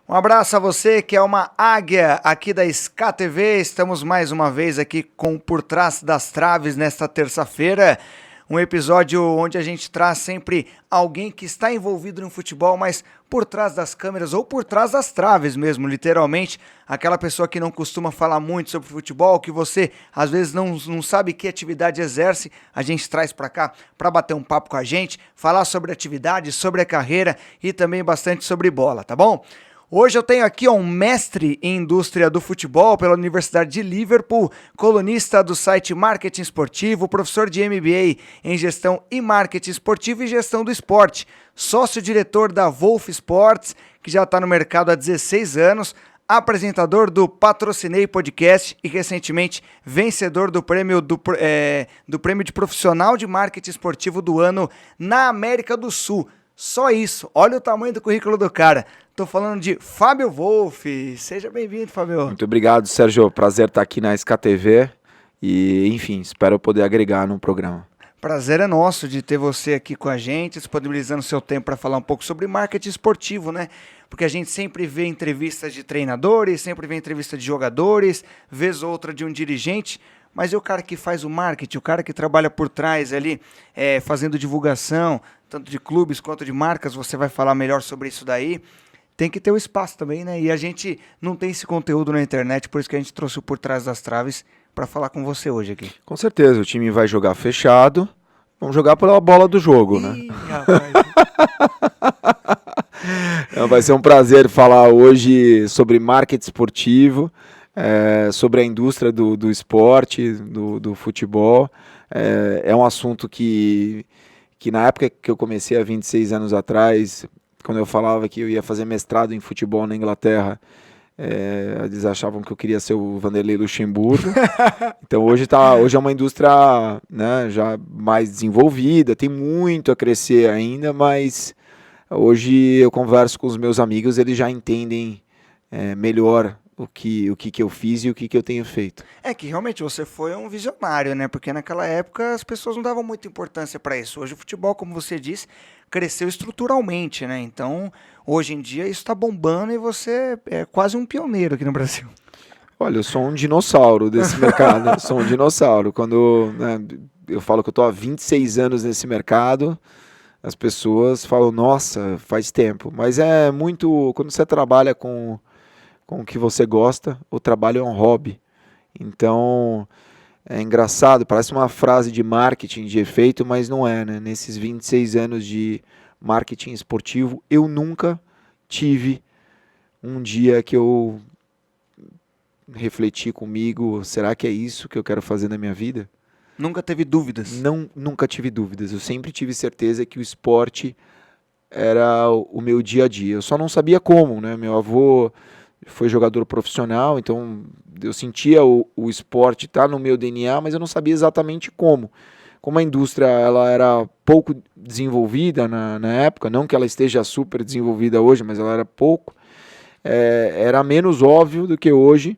Um abraço a você que é uma águia aqui da SK TV. Estamos mais uma vez aqui com Por Trás das Traves nesta terça-feira. Um episódio onde a gente traz sempre alguém que está envolvido no futebol, mas por trás das câmeras ou por trás das traves mesmo, literalmente. Aquela pessoa que não costuma falar muito sobre futebol, que você às vezes não sabe que atividade exerce, a gente traz para cá para bater um papo com a gente, falar sobre atividade, sobre a carreira e também bastante sobre bola, tá bom? Hoje eu tenho aqui um mestre em indústria do futebol pela Universidade de Liverpool, colunista do site Marketing Esportivo, professor de MBA em Gestão e Marketing Esportivo e Gestão do Esporte, sócio-diretor da Wolf Sports, que já está no mercado há 16 anos, apresentador do Patrocinei Podcast e recentemente vencedor do prêmio de profissional de marketing esportivo do ano na América do Sul. Só isso, olha o tamanho do currículo do cara. Tô falando de Fábio Wolff. Seja bem-vindo, Fábio. Muito obrigado, Sérgio. Prazer estar aqui na SKTV e, enfim, espero poder agregar no programa. Prazer é nosso de ter você aqui com a gente, disponibilizando seu tempo para falar um pouco sobre marketing esportivo, né? Porque a gente sempre vê entrevistas de treinadores, sempre vê entrevista de jogadores, vez outra de um dirigente, mas é o cara que faz o marketing, o cara que trabalha por trás ali, fazendo divulgação, tanto de clubes quanto de marcas, você vai falar melhor sobre isso daí. Tem que ter o espaço também, né? E a gente não tem esse conteúdo na internet, por isso que a gente trouxe o Por Trás das Traves para falar com você hoje aqui. Com certeza, o time vai jogar fechado, vamos jogar pela bola do jogo, né? Rapaz. Vai ser um prazer falar hoje sobre marketing esportivo, sobre a indústria do esporte, do futebol. É um assunto que na época que eu comecei há 26 anos atrás, quando eu falava que eu ia fazer mestrado em futebol na Inglaterra, eles achavam que eu queria ser o Vanderlei Luxemburgo. Então hoje é uma indústria, né, já mais desenvolvida, tem muito a crescer ainda, mas hoje eu converso com os meus amigos, eles já entendem melhor o que eu fiz e o que eu tenho feito. É que realmente você foi um visionário, né? Porque naquela época as pessoas não davam muita importância para isso. Hoje o futebol, como você disse, cresceu estruturalmente, né? Então, hoje em dia isso está bombando e você é quase um pioneiro aqui no Brasil. Olha, eu sou um dinossauro desse mercado. Eu sou um dinossauro. Quando, né, eu falo que eu estou há 26 anos nesse mercado, as pessoas falam, nossa, faz tempo. Mas é muito... Quando você trabalha com o que você gosta, o trabalho é um hobby. Então, é engraçado, parece uma frase de marketing de efeito, mas não é, né? Nesses 26 anos de marketing esportivo, eu nunca tive um dia que eu refleti comigo, será que é isso que eu quero fazer na minha vida? Nunca teve dúvidas? Não, nunca tive dúvidas. Eu sempre tive certeza que o esporte era o meu dia a dia. Eu só não sabia como, né? Meu avô foi jogador profissional, então eu sentia o esporte estar no meu DNA, mas eu não sabia exatamente como. Como a indústria ela era pouco desenvolvida na época, não que ela esteja super desenvolvida hoje, mas ela era pouco, era menos óbvio do que hoje.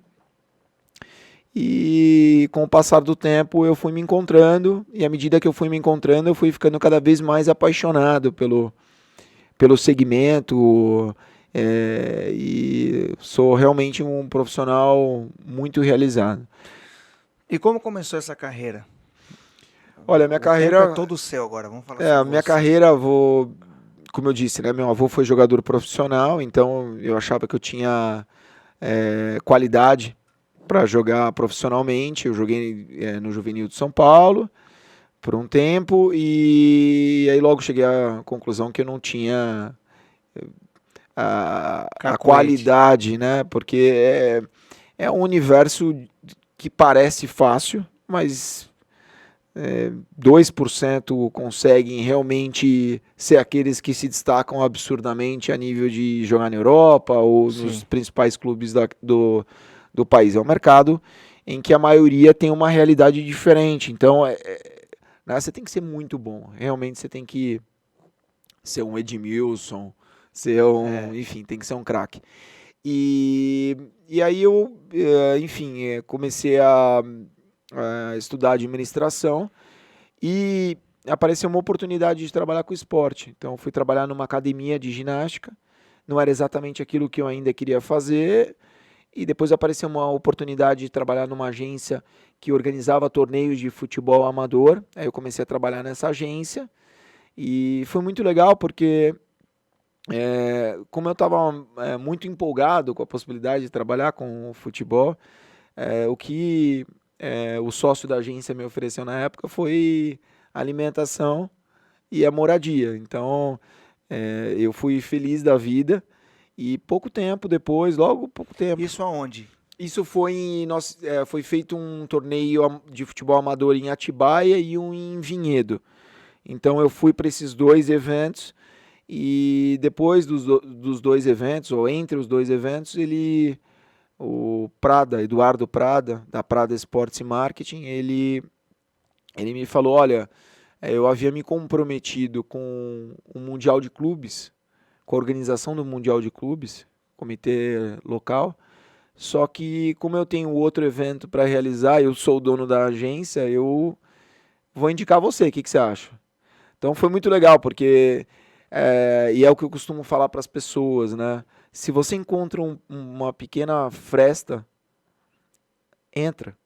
E com o passar do tempo eu fui me encontrando, e à medida que eu fui me encontrando, eu fui ficando cada vez mais apaixonado pelo segmento, e sou realmente um profissional muito realizado. E como começou essa carreira? Olha, minha carreira é todo o céu agora, vamos falar sobre a minha carreira, como eu disse, né, meu avô foi jogador profissional, então eu achava que eu tinha qualidade para jogar profissionalmente. Eu joguei no Juvenil de São Paulo por um tempo e aí logo cheguei à conclusão que eu não tinha a qualidade, né? Porque é um universo que parece fácil, mas 2% conseguem realmente ser aqueles que se destacam absurdamente a nível de jogar na Europa ou Sim. nos principais clubes do país. É um mercado em que a maioria tem uma realidade diferente. Então, né, você tem que ser muito bom. Realmente você tem que ser um Edmilson, enfim, tem que ser um craque. E aí eu, enfim, comecei a estudar administração e apareceu uma oportunidade de trabalhar com esporte. Então fui trabalhar numa academia de ginástica. não era exatamente aquilo que eu ainda queria fazer. E depois apareceu uma oportunidade de trabalhar numa agência que organizava torneios de futebol amador. Aí eu comecei a trabalhar nessa agência e foi muito legal porque, como eu estava muito empolgado com a possibilidade de trabalhar com o futebol, o que o sócio da agência me ofereceu na época foi alimentação e a moradia. Então, eu fui feliz da vida e pouco tempo depois, logo pouco tempo. Isso aonde? Isso foi foi feito um torneio de futebol amador em Atibaia e um em Vinhedo. Então eu fui para esses dois eventos e depois dos dois eventos, ou entre os dois eventos, o Prada, Eduardo Prada, da Prada Esportes e Marketing, ele me falou, olha, eu havia me comprometido com o Mundial de Clubes, com a organização do Mundial de Clubes, comitê local, só que como eu tenho outro evento para realizar, eu sou o dono da agência, eu vou indicar você, o que você acha? Então foi muito legal, porque, e é o que eu costumo falar para as pessoas, né? Se você encontra uma pequena fresta, entra,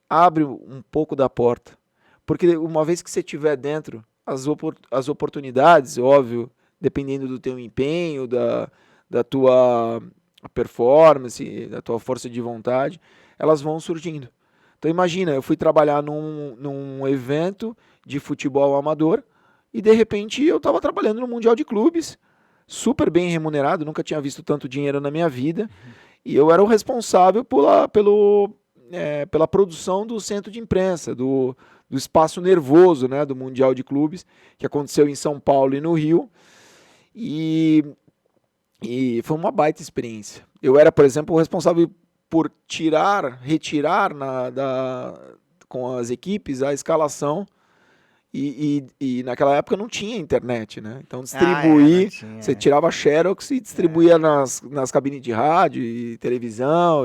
abre um pouco da porta, porque uma vez que você estiver dentro, as oportunidades, óbvio, dependendo do teu empenho, da tua performance, da tua força de vontade, elas vão surgindo. Então imagina, eu fui trabalhar num evento de futebol amador e de repente eu estava trabalhando no Mundial de Clubes, super bem remunerado, nunca tinha visto tanto dinheiro na minha vida, e eu era o responsável pela produção do centro de imprensa, do espaço nervoso, né, do Mundial de Clubes, que aconteceu em São Paulo e no Rio, e foi uma baita experiência. Eu era, por exemplo, o responsável por retirar com as equipes a escalação, e naquela época não tinha internet, né? Então distribuir, você tirava xerox e distribuía nas cabines de rádio e televisão,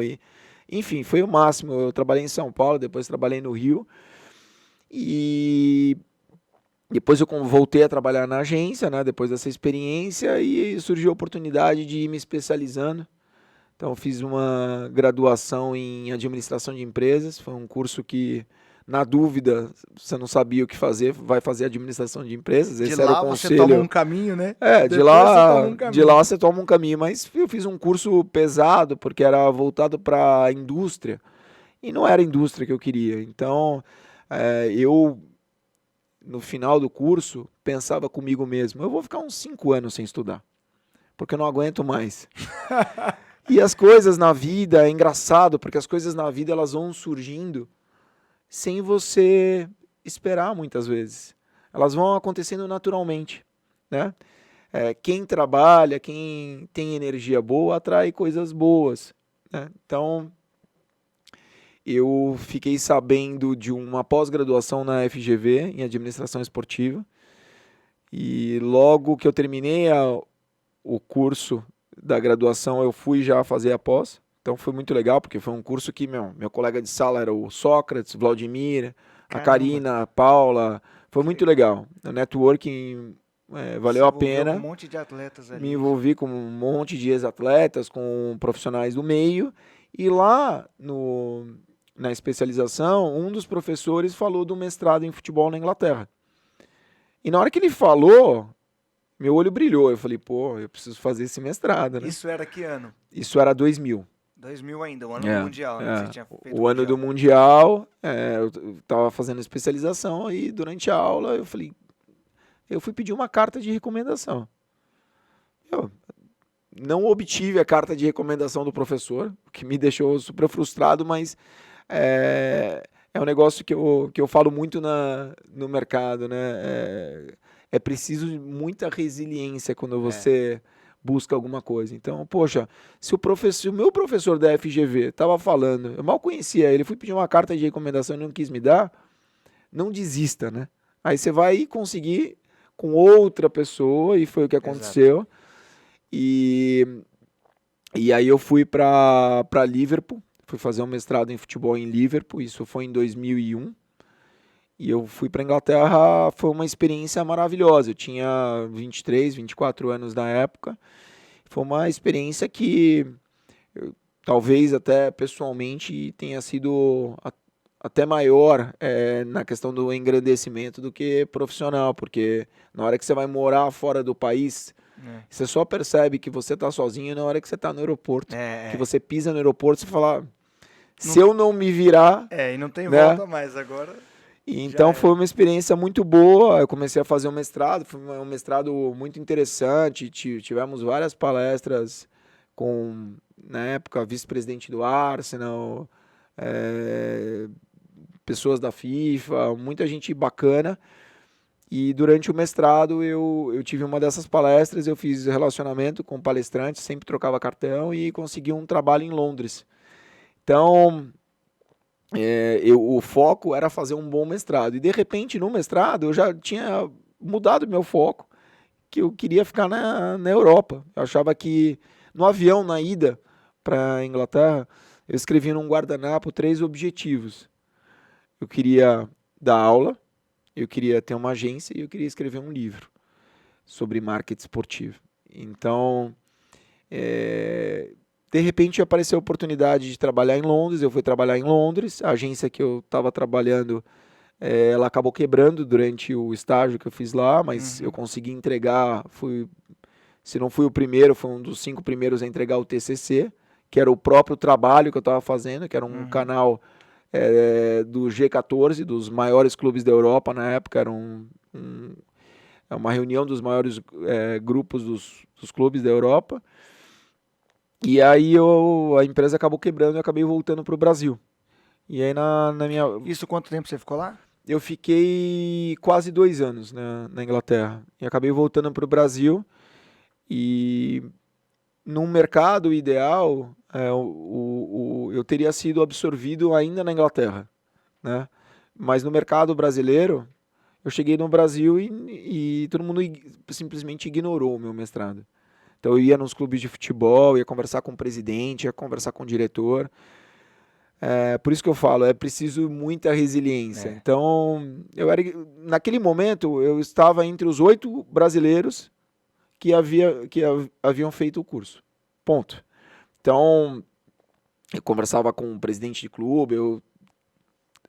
enfim, foi o máximo. Eu trabalhei em São Paulo, depois trabalhei no Rio, e depois eu voltei a trabalhar na agência, né, depois dessa experiência, e surgiu a oportunidade de ir me especializando. Então eu fiz uma graduação em administração de empresas, foi um curso que, na dúvida, você não sabia o que fazer, vai fazer administração de empresas, esse era o conselho. De lá você toma um caminho, né? De lá você toma um caminho, mas eu fiz um curso pesado, porque era voltado para a indústria, e não era a indústria que eu queria. Então, eu, no final do curso, pensava comigo mesmo, eu vou ficar uns 5 anos sem estudar, porque eu não aguento mais. E as coisas na vida, é engraçado, porque as coisas na vida elas vão surgindo sem você esperar muitas vezes. Elas vão acontecendo naturalmente, né? Quem trabalha, quem tem energia boa, atrai coisas boas, né? Então, eu fiquei sabendo de uma pós-graduação na FGV, em administração esportiva, e logo que eu terminei o curso da graduação, eu fui já fazer a pós. Então foi muito legal, porque foi um curso que meu colega de sala era o Sócrates, Vladimir, a Karina, a Paula. Foi muito legal. O networking valeu a pena. Com um monte de atletas ali. Me envolvi com um monte de ex-atletas, com profissionais do meio. E lá na especialização, um dos professores falou do mestrado em futebol na Inglaterra. E na hora que ele falou, meu olho brilhou. Eu falei, pô, eu preciso fazer esse mestrado, né? Isso era que ano? Isso era 2000. 2000 ainda, o ano do Mundial, né? Você tinha feito o ano do Mundial, eu estava fazendo especialização e durante a aula eu fui pedir uma carta de recomendação. Eu não obtive a carta de recomendação do professor, o que me deixou super frustrado, mas é um negócio que eu falo muito no mercado, né? É preciso muita resiliência quando você busca alguma coisa. Então, poxa, se o meu professor da FGV estava falando, eu mal conhecia ele, fui pedir uma carta de recomendação e não quis me dar, não desista, né? Aí você vai conseguir com outra pessoa, e foi o que aconteceu. E aí eu fui para Liverpool, fui fazer um mestrado em futebol em Liverpool, isso foi em 2001. E eu fui para a Inglaterra, foi uma experiência maravilhosa. Eu tinha 23, 24 anos na época. Foi uma experiência que talvez até pessoalmente tenha sido até maior na questão do engrandecimento do que profissional, porque na hora que você vai morar fora do país, você só percebe que você está sozinho na hora que você está no aeroporto. Que você pisa no aeroporto e você fala, se eu não me virar... E não tem né? volta mais agora. Então foi uma experiência muito boa. Eu comecei a fazer um mestrado, foi um mestrado muito interessante. Tivemos várias palestras com, na época, vice-presidente do Arsenal, pessoas da FIFA, muita gente bacana. E durante o mestrado eu tive uma dessas palestras, eu fiz relacionamento com palestrantes, sempre trocava cartão e consegui um trabalho em Londres. Então... o foco era fazer um bom mestrado. E de repente, no mestrado, eu já tinha mudado meu foco, que eu queria ficar na Europa. Eu achava que no avião, na ida para a Inglaterra, eu escrevi num guardanapo 3 objetivos. Eu queria dar aula, eu queria ter uma agência e eu queria escrever um livro sobre marketing esportivo. Então, de repente apareceu a oportunidade de trabalhar em Londres, eu fui trabalhar em Londres, a agência que eu estava trabalhando, ela acabou quebrando durante o estágio que eu fiz lá, mas eu consegui entregar, se não fui o primeiro, foi um dos 5 primeiros a entregar o TCC, que era o próprio trabalho que eu estava fazendo, que era um canal do G14, dos maiores clubes da Europa na época, era uma reunião dos maiores grupos dos clubes da Europa. E aí a empresa acabou quebrando e eu acabei voltando para o Brasil. E aí na minha... Isso quanto tempo você ficou lá? Eu fiquei quase 2 anos na Inglaterra. E acabei voltando para o Brasil. E num mercado ideal, eu teria sido absorvido ainda na Inglaterra, né? Mas no mercado brasileiro, eu cheguei no Brasil e todo mundo simplesmente ignorou o meu mestrado. Então eu ia nos clubes de futebol, ia conversar com o presidente, ia conversar com o diretor. Por isso que eu falo, é preciso muita resiliência. Então, naquele momento, eu estava entre os 8 brasileiros que haviam feito o curso. Ponto. Então, eu conversava com o presidente de clube, eu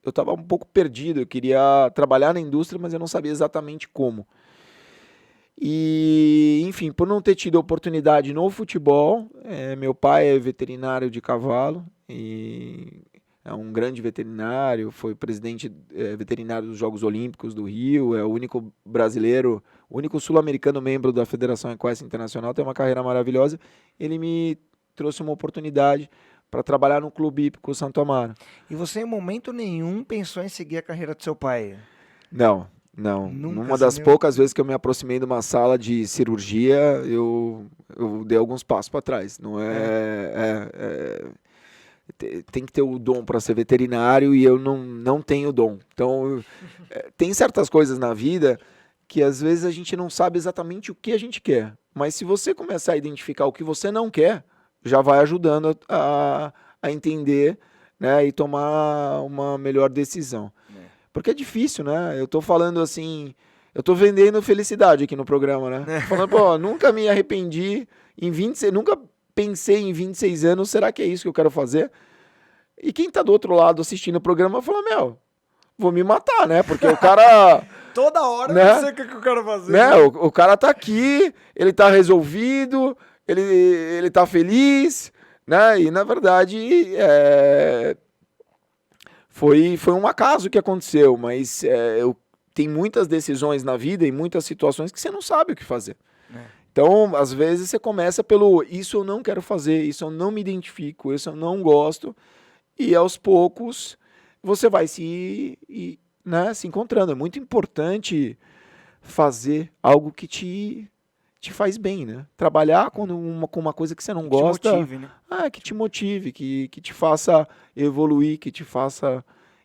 estava um pouco perdido, eu queria trabalhar na indústria, mas eu não sabia exatamente como. E, enfim, por não ter tido oportunidade no futebol, meu pai é veterinário de cavalo, e é um grande veterinário, foi presidente veterinário dos Jogos Olímpicos do Rio, é o único brasileiro, o único sul-americano membro da Federação Equestre Internacional, tem uma carreira maravilhosa. Ele me trouxe uma oportunidade para trabalhar no Clube Hípico Santo Amaro. E você em momento nenhum pensou em seguir a carreira do seu pai? Não. Numa das poucas vezes que eu me aproximei de uma sala de cirurgia, eu dei alguns passos para trás. Não tem que ter o dom para ser veterinário e eu não tenho o dom. Então, tem certas coisas na vida que às vezes a gente não sabe exatamente o que a gente quer. Mas se você começar a identificar o que você não quer, já vai ajudando a entender, né, e tomar uma melhor decisão. Porque é difícil, né? Eu tô falando assim, eu tô vendendo felicidade aqui no programa, né? Falando, pô, nunca me arrependi, nunca pensei em 26 anos, será que é isso que eu quero fazer? E quem tá do outro lado assistindo o programa fala, vou me matar, né? Porque o cara... Toda hora, né? Não sei o que eu quero fazer. Né? O cara tá aqui, ele tá resolvido, ele tá feliz, né? E na verdade... Foi um acaso que aconteceu, mas tem muitas decisões na vida e muitas situações que você não sabe o que fazer. Então, às vezes, você começa pelo isso eu não quero fazer, isso eu não me identifico, isso eu não gosto, e aos poucos você vai se encontrando. É muito importante fazer algo que te faz bem, né? Trabalhar com uma coisa que você não gosta. Que te motive, né? Que te motive, que te faça evoluir, que te faça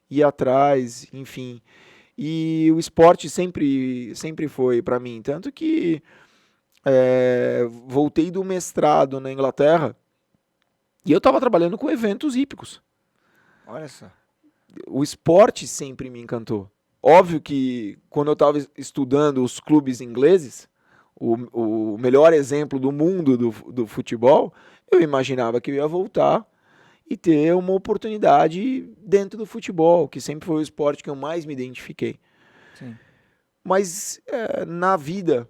ir atrás, enfim. E o esporte sempre foi para mim. Tanto que voltei do mestrado na Inglaterra e eu estava trabalhando com eventos hípicos. Olha só. O esporte sempre me encantou. Óbvio que quando eu estava estudando os clubes ingleses, o melhor exemplo do mundo do futebol, eu imaginava que eu ia voltar e ter uma oportunidade dentro do futebol, que sempre foi o esporte que eu mais me identifiquei. Sim. Mas na vida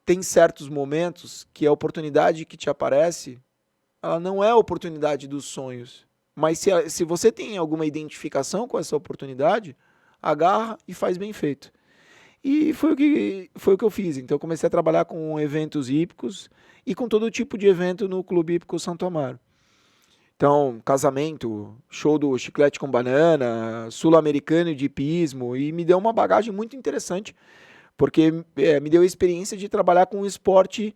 tem certos momentos que a oportunidade que te aparece, ela não é a oportunidade dos sonhos. Mas se você tem alguma identificação com essa oportunidade, agarra e faz bem feito. E foi o que eu fiz. Então eu comecei a trabalhar com eventos hípicos e com todo tipo de evento no Clube Hípico Santo Amaro. Então, casamento, show do Chiclete com Banana, sul-americano de hipismo, e me deu uma bagagem muito interessante, porque me deu a experiência de trabalhar com um esporte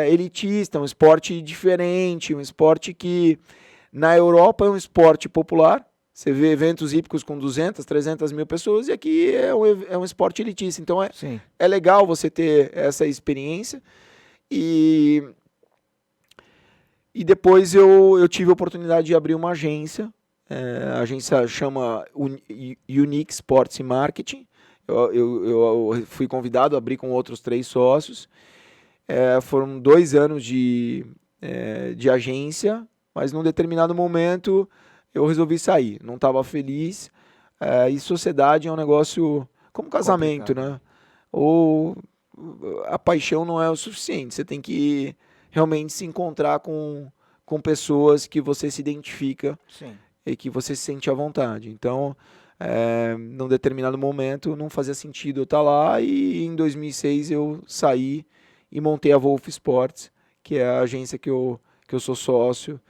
elitista, um esporte diferente, um esporte que na Europa é um esporte popular. Você vê eventos hípicos com 200, 300 mil pessoas, e aqui é um esporte elitista. Então é legal você ter essa experiência. E depois eu tive a oportunidade de abrir uma agência. A agência chama Unique Sports e Marketing. Eu fui convidado a abrir com outros 3 sócios. Foram 2 anos de agência, mas num determinado momento eu resolvi sair. Não estava feliz. E sociedade é um negócio como casamento, né? Ou a paixão não é o suficiente. Você tem que realmente se encontrar com pessoas que você se identifica. Sim. E que você se sente à vontade. Então, num determinado momento, não fazia sentido eu estar lá, e em 2006 eu saí e montei a Wolf Sports, que é a agência que eu sou sócio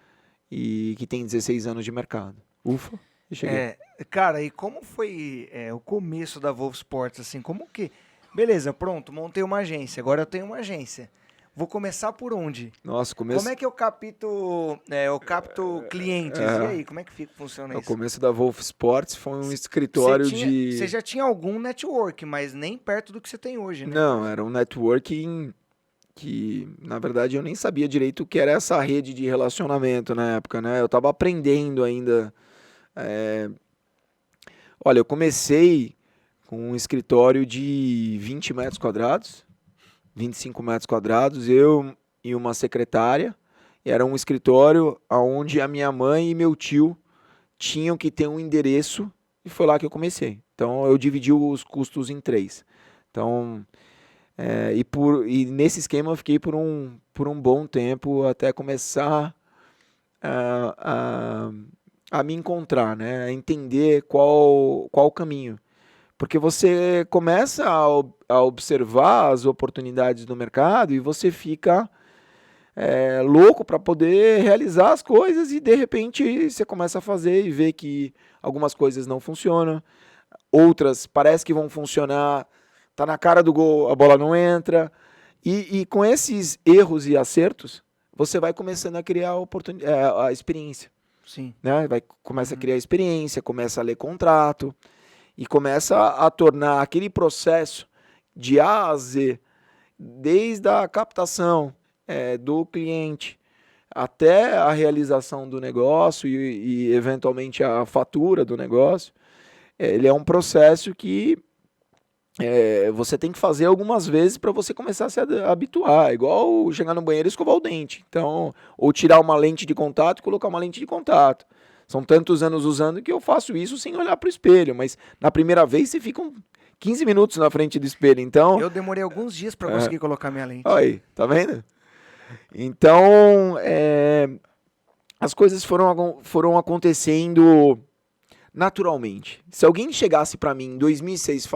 e que tem 16 anos de mercado. Ufa, e cheguei. Cara, e como foi o começo da Wolf Sports, assim, como que... Beleza, pronto, montei uma agência, agora eu tenho uma agência. Vou começar por onde? Nossa, Como é que eu capto clientes? E aí, como é que funciona O isso? começo da Wolf Sports foi um escritório Você já tinha algum network, mas nem perto do que você tem hoje, né? Não, era um networking que, na verdade, eu nem sabia direito o que era essa rede de relacionamento na época, né? Eu estava aprendendo ainda. Olha, eu comecei com um escritório de 20 metros quadrados, 25 metros quadrados, eu e uma secretária. Era um escritório onde a minha mãe e meu tio tinham que ter um endereço, e foi lá que eu comecei. Então, eu dividi os custos em 3. Então, e nesse esquema eu fiquei por um bom tempo, até começar a me encontrar, né? A entender qual o caminho. Porque você começa a observar as oportunidades do mercado e você fica louco para poder realizar as coisas, e de repente você começa a fazer e vê que algumas coisas não funcionam, outras parece que vão funcionar, tá na cara do gol, a bola não entra, e com esses erros e acertos você vai começando a criar a experiência. Sim. Né? Começa a criar experiência, começa a ler contrato e começa a tornar aquele processo de A a Z, desde a captação do cliente até a realização do negócio e eventualmente a fatura do negócio. Ele é um processo que você tem que fazer algumas vezes para você começar a se habituar, igual chegar no banheiro e escovar o dente. Então, ou tirar uma lente de contato e colocar uma lente de contato. São tantos anos usando que eu faço isso sem olhar para o espelho, mas na primeira vez você fica 15 minutos na frente do espelho. Então, eu demorei alguns dias para conseguir colocar minha lente. Aí, tá vendo? Então, as coisas foram acontecendo naturalmente. Se alguém chegasse para mim em 2006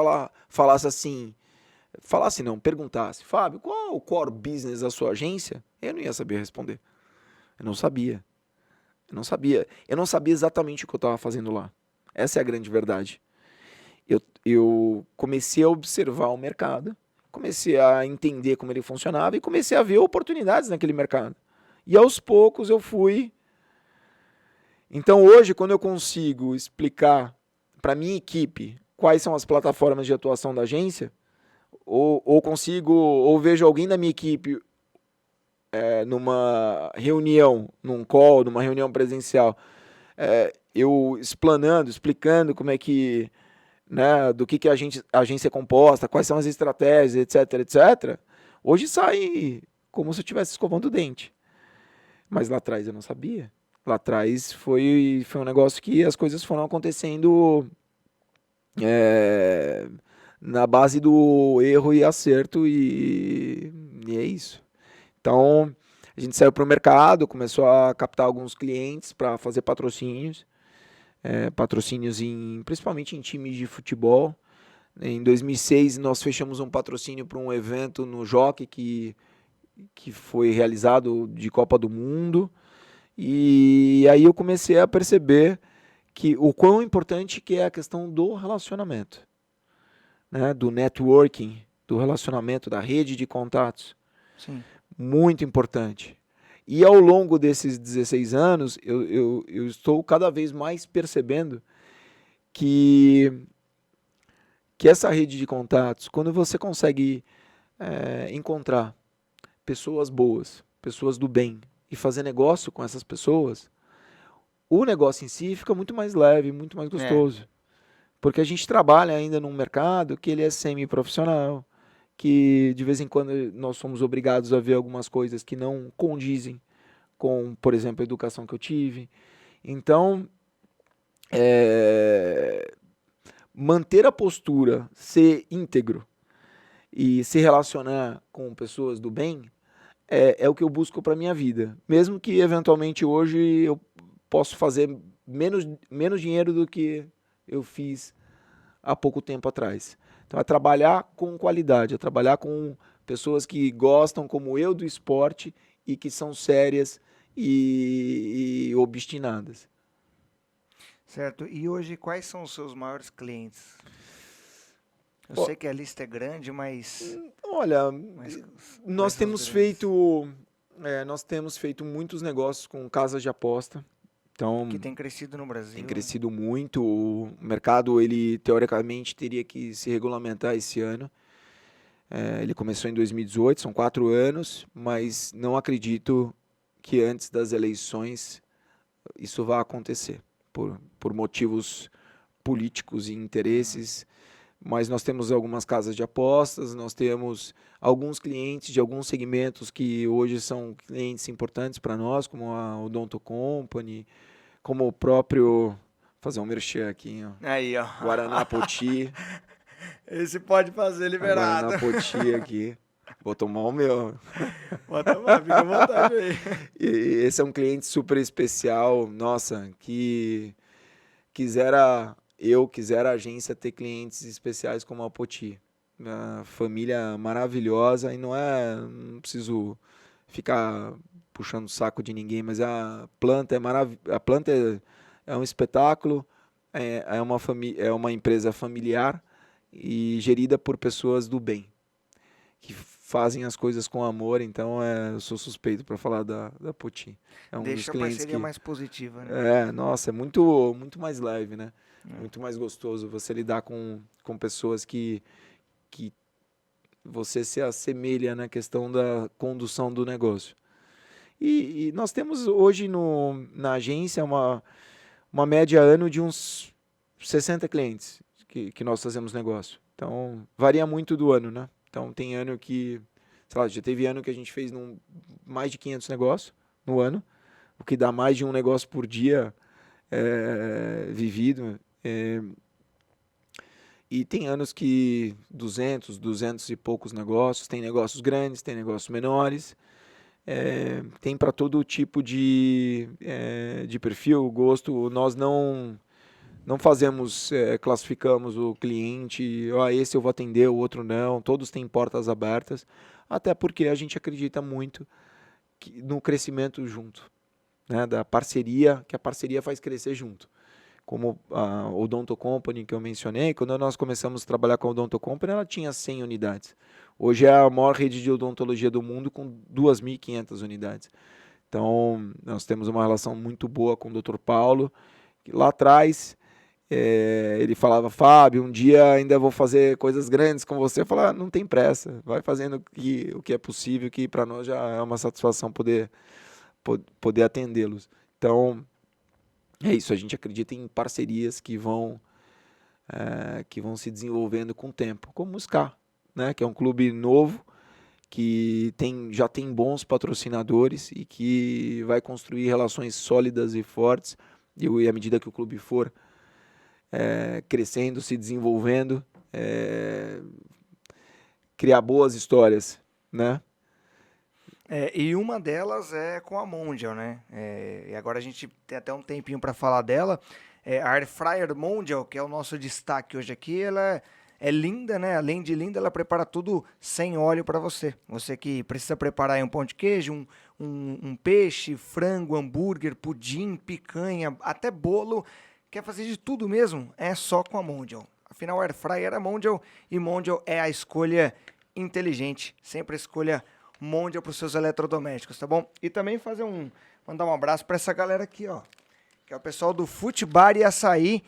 perguntasse, Fábio, qual é o core business da sua agência? Eu não ia saber responder. Eu não sabia. Eu não sabia exatamente o que eu estava fazendo lá. Essa é a grande verdade. Eu comecei a observar o mercado, comecei a entender como ele funcionava e comecei a ver oportunidades naquele mercado. E aos poucos eu fui. Então hoje, quando eu consigo explicar para a minha equipe quais são as plataformas de atuação da agência, ou vejo alguém da minha equipe numa reunião, num call, numa reunião presencial, eu explicando como é que né, do que a agência é composta, quais são as estratégias, etc, etc, hoje sai como se eu estivesse escovando o dente. Mas lá atrás eu não sabia. Lá atrás foi um negócio que as coisas foram acontecendo é, na base do erro e acerto e é isso. Então, a gente saiu para o mercado, começou a captar alguns clientes para fazer patrocínios, patrocínios principalmente em times de futebol. Em 2006, nós fechamos um patrocínio para um evento no Jockey que foi realizado de Copa do Mundo. E aí eu comecei a perceber que o quão importante que é a questão do relacionamento, né? Do networking, do relacionamento, da rede de contatos. Sim. Muito importante. E ao longo desses 16 anos, eu estou cada vez mais percebendo que essa rede de contatos, quando você consegue encontrar pessoas boas, pessoas do bem, e fazer negócio com essas pessoas, o negócio em si fica muito mais leve, muito mais gostoso. Porque a gente trabalha ainda num mercado que ele é semi-profissional, que de vez em quando nós somos obrigados a ver algumas coisas que não condizem com, por exemplo, a educação que eu tive. Então, manter a postura, ser íntegro e se relacionar com pessoas do bem é o que eu busco para minha vida. Mesmo que, eventualmente, hoje eu posso fazer menos dinheiro do que eu fiz há pouco tempo atrás. Então, é trabalhar com qualidade, é trabalhar com pessoas que gostam, como eu, do esporte e que são sérias e obstinadas. Certo. E hoje, quais são os seus maiores clientes? Eu Ó, sei que a lista é grande, mas olha, quais nós são os temos grandes? feito muitos negócios com casas de aposta. Então, Que tem crescido no tem Brasil, né? crescido muito. O mercado, ele teoricamente teria que se regulamentar esse ano. Ele começou em 2018, são 4 anos, mas não acredito que antes das eleições isso vá acontecer, por motivos políticos e interesses. Mas nós temos algumas casas de apostas, nós temos alguns clientes de alguns segmentos que hoje são clientes importantes para nós, como a Odonto Company, como o próprio, fazer um merchan aqui, ó, Aí, ó. Guaraná Poti, Esse pode fazer a Guaraná liberado. Poti aqui, vou tomar o meu. Bota lá, fica à vontade aí. E esse é um cliente super especial, nossa, que quisera a agência ter clientes especiais como a Poti. Uma família maravilhosa e não preciso ficar puxando o saco de ninguém, mas a planta é a planta é um espetáculo, é uma empresa familiar e gerida por pessoas do bem, que fazem as coisas com amor, então eu sou suspeito para falar da Poti. É um dos Deixa a clientes parceria que mais positiva, né? nossa, é muito mais leve, né? É. Muito mais gostoso você lidar com pessoas que você se assemelha na questão da condução do negócio. E nós temos hoje na agência uma média ano de uns 60 clientes que nós fazemos negócio. Então, varia muito do ano, né? Então, tem ano que, sei lá, já teve ano que a gente fez mais de 500 negócios no ano, o que dá mais de um negócio por dia vivido. E tem anos que 200 e poucos negócios, tem negócios grandes, tem negócios menores, tem para todo tipo de perfil, gosto. Nós não fazemos, classificamos o cliente, esse eu vou atender, o outro não, todos têm portas abertas, até porque a gente acredita muito no crescimento junto, né, da parceria, que a parceria faz crescer junto. Como a Odonto Company que eu mencionei, quando nós começamos a trabalhar com a Odonto Company, ela tinha 100 unidades. Hoje é a maior rede de odontologia do mundo com 2.500 unidades. Então, nós temos uma relação muito boa com o Dr. Paulo, que lá atrás ele falava, Fábio, um dia ainda vou fazer coisas grandes com você. Eu falava, não tem pressa, vai fazendo o que é possível, que para nós já é uma satisfação poder atendê-los. Então, é isso, a gente acredita em parcerias que vão que vão se desenvolvendo com o tempo, como o SCA, né, que é um clube novo, que já tem bons patrocinadores e que vai construir relações sólidas e fortes, e à medida que o clube for crescendo, se desenvolvendo, criar boas histórias, né? E uma delas é com a Mondial, né? E agora a gente tem até um tempinho para falar dela. A Air Fryer Mondial, que é o nosso destaque hoje aqui, ela é linda, né? Além de linda, ela prepara tudo sem óleo para você. Você que precisa preparar aí um pão de queijo, um peixe, frango, hambúrguer, pudim, picanha, até bolo, quer fazer de tudo mesmo? É só com a Mondial. Afinal, a Air Fryer é Mondial e Mondial é a escolha inteligente. Sempre a escolha Mondial para os seus eletrodomésticos, tá bom? E também mandar um abraço para essa galera aqui, ó, que é o pessoal do Futibar e Açaí.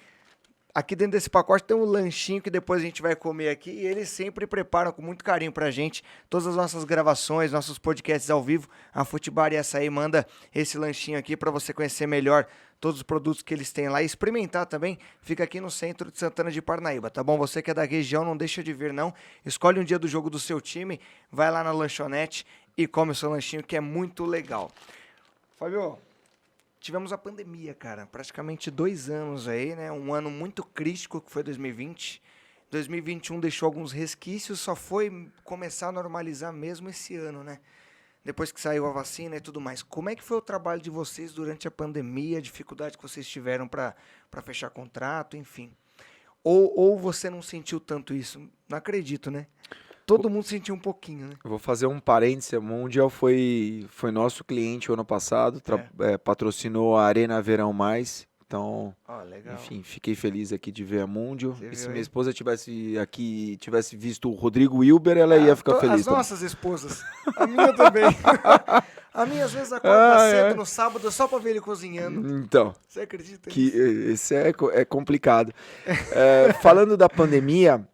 Aqui dentro desse pacote tem um lanchinho que depois a gente vai comer aqui e eles sempre preparam com muito carinho pra gente todas as nossas gravações, nossos podcasts ao vivo. A Futibar e Açaí manda esse lanchinho aqui para você conhecer melhor todos os produtos que eles têm lá e experimentar também. Fica aqui no centro de Santana de Parnaíba, tá bom? Você que é da região, não deixa de vir não. Escolhe um dia do jogo do seu time, vai lá na lanchonete e come o seu lanchinho, que é muito legal. Fábio, tivemos a pandemia, cara, praticamente 2 anos aí, né? Um ano muito crítico que foi 2020. 2021 deixou alguns resquícios, só foi começar a normalizar mesmo esse ano, né? Depois que saiu a vacina e tudo mais. Como é que foi o trabalho de vocês durante a pandemia, a dificuldade que vocês tiveram para fechar contrato, enfim? Ou você não sentiu tanto isso? Não acredito, né? Todo mundo sentiu um pouquinho, né? Eu vou fazer um parêntese. A Mondial foi nosso cliente o ano passado, patrocinou a Arena Verão Mais. Então, legal. Enfim, fiquei feliz aqui de ver a Mondial. Você E se viu, minha hein? esposa tivesse visto o Rodrigo Wilber, ela ia ficar feliz As também. nossas esposas. A minha também. A minha às vezes acorda cedo no sábado só pra ver ele cozinhando. Então, Você acredita que nisso? esse é complicado. Falando da pandemia,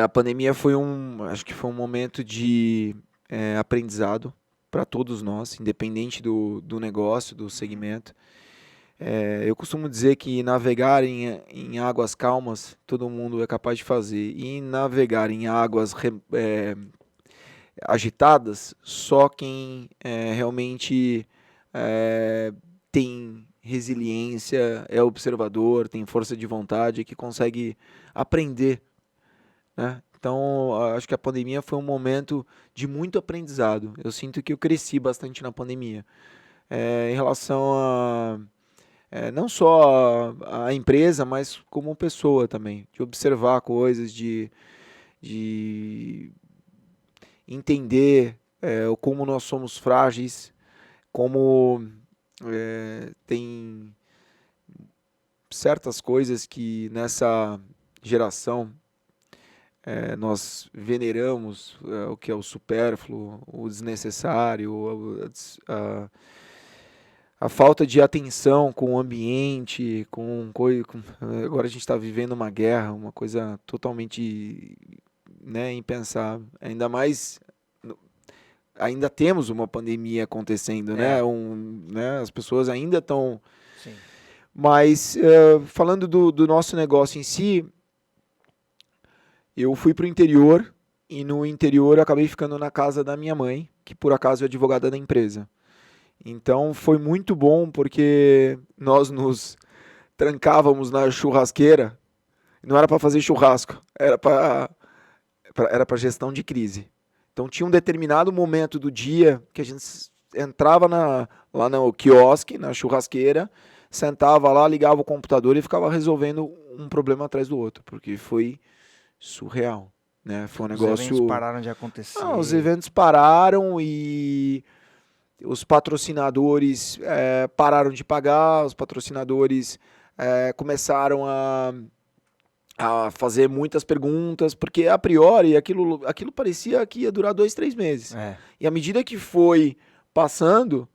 a pandemia acho que foi um momento de aprendizado para todos nós, independente do negócio, do segmento. Eu costumo dizer que navegar em águas calmas, todo mundo é capaz de fazer. E navegar em águas agitadas, só quem realmente tem resiliência, é observador, tem força de vontade, que consegue aprender, né? Então, acho que a pandemia foi um momento de muito aprendizado. Eu sinto que eu cresci bastante na pandemia. Em relação não só a empresa, mas como pessoa também. De observar coisas, de entender como nós somos frágeis, como tem certas coisas que nessa geração nós veneramos, o que é o supérfluo, o desnecessário, a falta de atenção com o ambiente, agora a gente está vivendo uma guerra, uma coisa totalmente, né, impensável. Ainda mais, ainda temos uma pandemia acontecendo, né? As pessoas ainda estão... Sim. Mas, falando do nosso negócio em si, eu fui para o interior, e no interior eu acabei ficando na casa da minha mãe, que por acaso é advogada da empresa. Então foi muito bom, porque nós nos trancávamos na churrasqueira, não era para fazer churrasco, era para gestão de crise. Então tinha um determinado momento do dia que a gente entrava lá no quiosque, na churrasqueira, sentava lá, ligava o computador e ficava resolvendo um problema atrás do outro, porque foi surreal, né? Foi um negócio... Os eventos pararam de acontecer. Os eventos pararam e os patrocinadores pararam de pagar, os patrocinadores começaram a fazer muitas perguntas, porque a priori aquilo parecia que ia durar 2, 3 meses. E à medida que foi passando...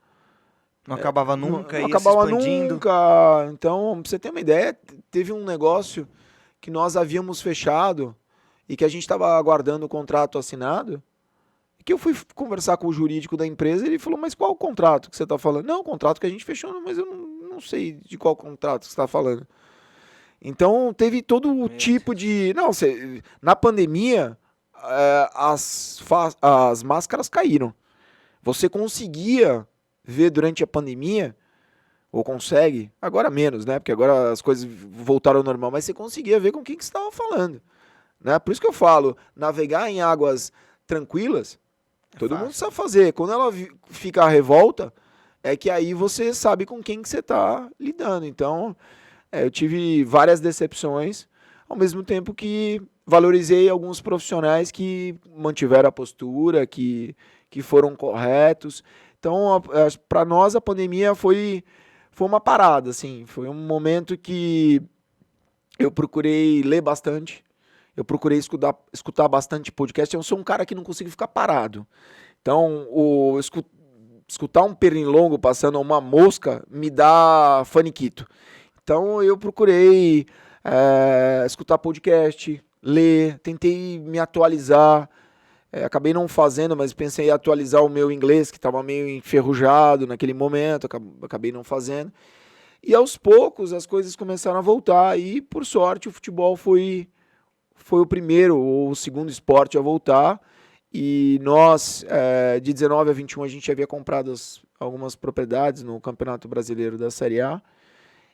Não acabava nunca, não ia acabava se expandindo. nunca. Então, pra você ter uma ideia, teve um negócio que nós havíamos fechado e que a gente estava aguardando o contrato assinado, que eu fui conversar com o jurídico da empresa e ele falou, mas qual o contrato que você está falando? Não, o contrato que a gente fechou, mas eu não sei de qual contrato que você está falando. Então teve todo o tipo de... Não, na pandemia, as máscaras caíram. Você conseguia ver durante a pandemia, ou consegue, agora menos, né? Porque agora as coisas voltaram ao normal, mas você conseguia ver com quem que você estava falando. Né? Por isso que eu falo, navegar em águas tranquilas, todo mundo sabe fazer. Quando ela fica à revolta, é que aí você sabe com quem que você está lidando. Então, eu tive várias decepções, ao mesmo tempo que valorizei alguns profissionais que mantiveram a postura, que foram corretos. Então, para nós, a pandemia foi uma parada, assim. Foi um momento que eu procurei ler bastante, eu procurei escutar bastante podcast. Eu sou um cara que não consigo ficar parado. Então, escutar um pernilongo passando, uma mosca, me dá faniquito. Então, eu procurei escutar podcast, ler, tentei me atualizar. Acabei não fazendo, mas pensei em atualizar o meu inglês, que estava meio enferrujado naquele momento, acabei não fazendo. E aos poucos as coisas começaram a voltar e, por sorte, o futebol foi o primeiro ou o segundo esporte a voltar. E nós, de 19 a 21, a gente havia comprado algumas propriedades no Campeonato Brasileiro da Série A.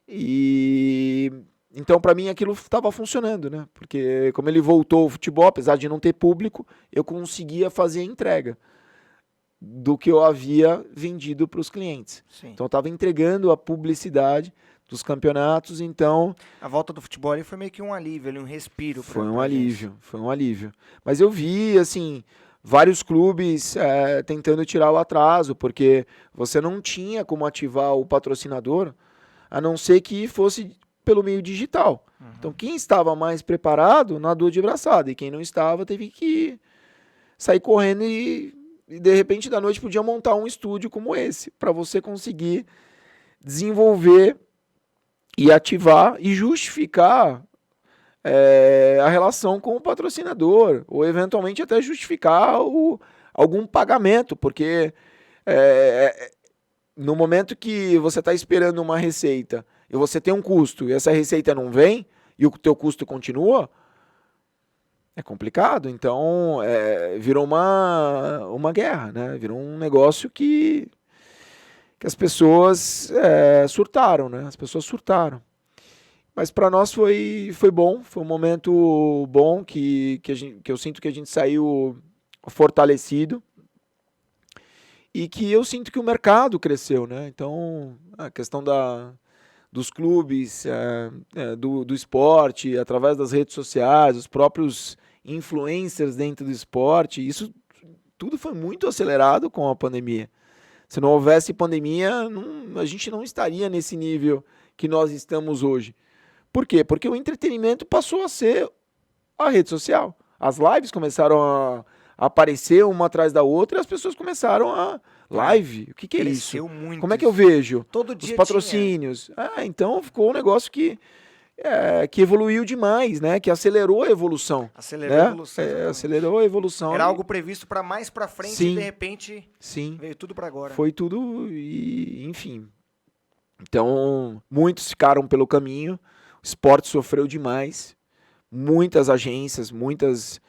E então, para mim, aquilo estava funcionando, né? Porque como ele voltou ao futebol, apesar de não ter público, eu conseguia fazer a entrega do que eu havia vendido para os clientes. Sim. Então, eu estava entregando a publicidade dos campeonatos, então... A volta do futebol ali foi meio que um alívio, um respiro. Foi um alívio. Mas eu vi, assim, vários clubes tentando tirar o atraso, porque você não tinha como ativar o patrocinador, a não ser que fosse pelo meio digital. Uhum. Então, quem estava mais preparado, nadou de braçada. E quem não estava, teve que sair correndo e de repente, da noite, podia montar um estúdio como esse, para você conseguir desenvolver e ativar e justificar a relação com o patrocinador, ou eventualmente até justificar algum pagamento, porque no momento que você está esperando uma receita e você tem um custo e essa receita não vem e o teu custo continua, é complicado. Então virou uma guerra, né? Virou um negócio que as pessoas surtaram, né? As pessoas surtaram. Mas para nós foi bom, foi um momento bom que eu sinto que a gente saiu fortalecido e que eu sinto que o mercado cresceu, né? Então, a questão dos clubes, do esporte, através das redes sociais, os próprios influencers dentro do esporte, isso tudo foi muito acelerado com a pandemia. Se não houvesse pandemia, a gente não estaria nesse nível que nós estamos hoje. Por quê? Porque o entretenimento passou a ser a rede social. As lives começaram a aparecer uma atrás da outra e as pessoas começaram a... Live? O que é isso? Cresceu muito. Como é que eu vejo? Todo dia os patrocínios. Então ficou um negócio que evoluiu demais, né? Que acelerou a evolução. Acelerou a evolução. Acelerou a evolução. Era algo previsto para mais para frente. Sim, e de repente veio tudo para agora. Foi tudo e enfim. Então muitos ficaram pelo caminho. O esporte sofreu demais. Muitas agências, muitas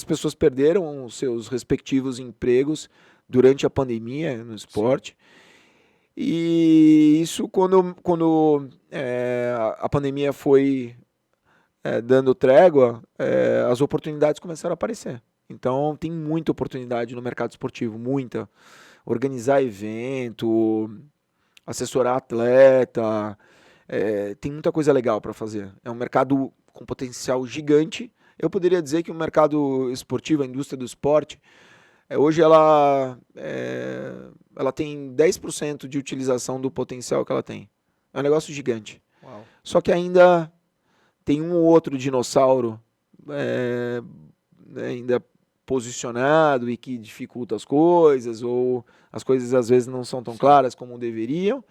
pessoas perderam os seus respectivos empregos durante a pandemia no esporte. Sim. E isso quando a pandemia foi dando trégua, as oportunidades começaram a aparecer. Então tem muita oportunidade no mercado esportivo, muita. Organizar evento, assessorar atleta, tem muita coisa legal para fazer. É um mercado com potencial gigante. Eu poderia dizer que o mercado esportivo, a indústria do esporte, hoje ela tem 10% de utilização do potencial que ela tem. É um negócio gigante. Uau. Só que ainda tem um ou outro dinossauro ainda posicionado e que dificulta as coisas, ou as coisas às vezes não são tão claras como deveriam.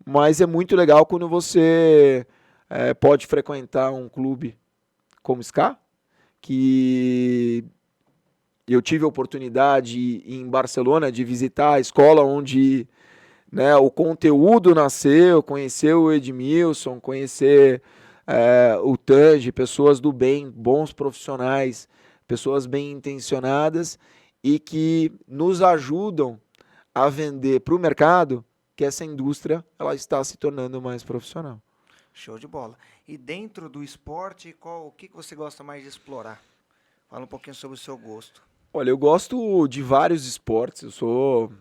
Mas é muito legal quando você pode frequentar um clube como SCA, que eu tive a oportunidade em Barcelona de visitar a escola onde né? O conteúdo nasceu, conhecer o Edmilson, conhecer o Tange, pessoas do bem, bons profissionais, pessoas bem intencionadas e que nos ajudam a vender para o mercado que essa indústria ela está se tornando mais profissional. Show de bola. E dentro do esporte, o que você gosta mais de explorar? Fala um pouquinho sobre o seu gosto. Olha, eu gosto de vários esportes, eu sou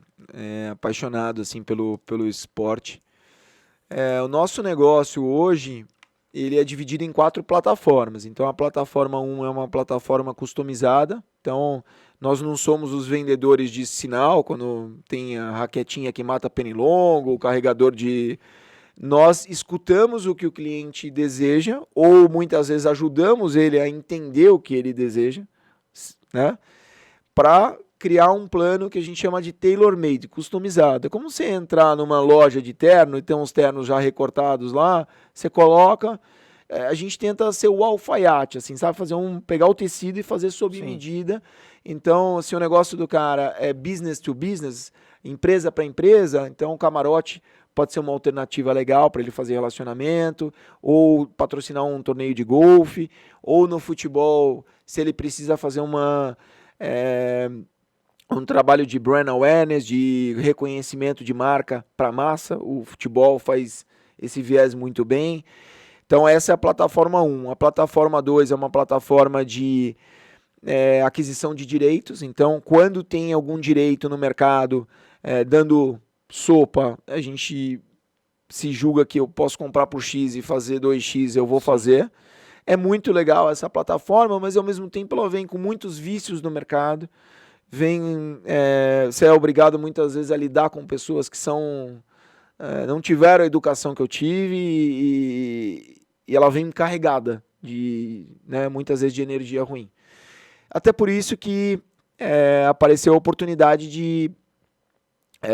apaixonado assim, pelo esporte. O nosso negócio hoje, ele é dividido em 4 plataformas. Então, a plataforma 1 é uma plataforma customizada. Então, nós não somos os vendedores de sinal, quando tem a raquetinha que mata pernilongo, o carregador de... Nós escutamos o que o cliente deseja, ou muitas vezes ajudamos ele a entender o que ele deseja, né? Para criar um plano que a gente chama de tailor-made, customizado. É como você entrar numa loja de terno e tem uns ternos já recortados lá, você coloca, a gente tenta ser o alfaiate, assim, sabe? Pegar o tecido e fazer sob medida. Então, se o negócio do cara é business to business, empresa para empresa, então o camarote pode ser uma alternativa legal para ele fazer relacionamento, ou patrocinar um torneio de golfe, ou no futebol, se ele precisa fazer um trabalho de brand awareness, de reconhecimento de marca para massa. O futebol faz esse viés muito bem. Então essa é a plataforma 1. A plataforma 2 é uma plataforma de aquisição de direitos. Então quando tem algum direito no mercado dando sopa, a gente se julga que eu posso comprar por X e fazer 2X, eu vou fazer. É muito legal essa plataforma, mas ao mesmo tempo ela vem com muitos vícios no mercado. Você é obrigado muitas vezes a lidar com pessoas que não tiveram a educação que eu tive e ela vem carregada muitas vezes de energia ruim. Até por isso que apareceu a oportunidade de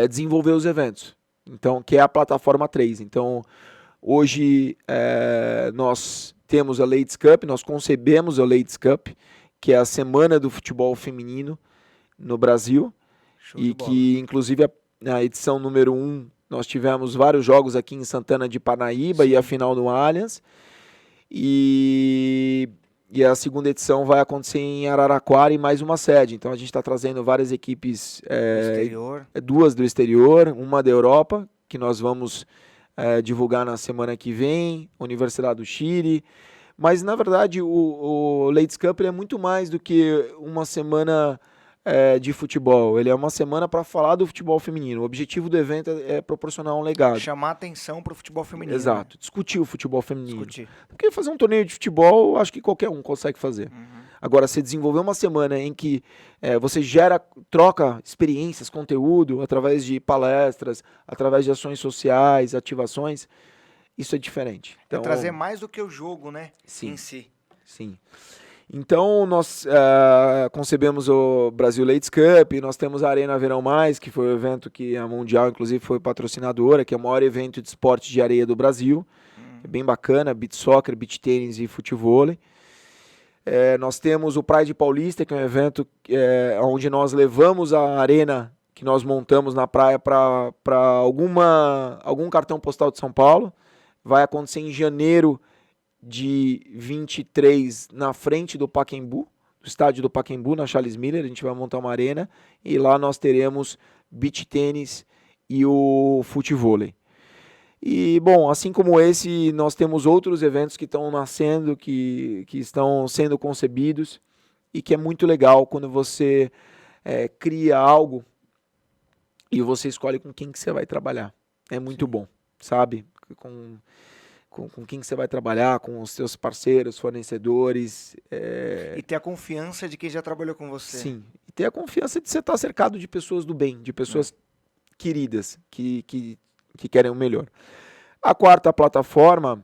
desenvolver os eventos, então, que é a plataforma 3. Então, hoje nós temos a Ladies Cup, nós concebemos a Ladies Cup, que é a semana do futebol feminino no Brasil, e que, inclusive, na edição número 1, nós tivemos vários jogos aqui em Santana de Parnaíba. Sim. E a final no Allianz. E a segunda edição vai acontecer em Araraquara, em mais uma sede. Então a gente está trazendo várias equipes, duas do exterior, uma da Europa, que nós vamos divulgar na semana que vem, Universidade do Chile. Mas, na verdade, o Ladies Cup é muito mais do que uma semana de futebol. Ele é uma semana para falar do futebol feminino. O objetivo do evento é proporcionar um legado. Chamar atenção para o futebol feminino. Exato. Né? Discutir o futebol feminino. Porque fazer um torneio de futebol, acho que qualquer um consegue fazer. Uhum. Agora, você desenvolver uma semana em que você troca experiências, conteúdo, através de palestras, através de ações sociais, ativações, isso é diferente. Então, trazer mais do que o jogo, né? Sim. Em si. Sim. Então, nós concebemos o Brasil Ladies Cup, nós temos a Arena Verão Mais, que foi o evento que a Mundial, inclusive, foi patrocinadora, que é o maior evento de esporte de areia do Brasil. É bem bacana, beach soccer, beach tênis e futevôlei. Nós temos o Pride Paulista, que é um evento onde nós levamos a arena que nós montamos na praia para algum cartão postal de São Paulo. Vai acontecer em janeiro de 23, na frente do Pacaembu, do estádio do Pacaembu, na Charles Miller. A gente vai montar uma arena e lá nós teremos beach tênis e o futevôlei. E, bom, assim como esse, nós temos outros eventos que estão nascendo, que estão sendo concebidos, e que é muito legal quando você cria algo e você escolhe com quem que você vai trabalhar. É muito bom, sabe? Com quem que você vai trabalhar, com os seus parceiros, fornecedores. E ter a confiança de quem já trabalhou com você. Sim, e ter a confiança de você estar cercado de pessoas do bem, de pessoas queridas, que querem o melhor. A quarta plataforma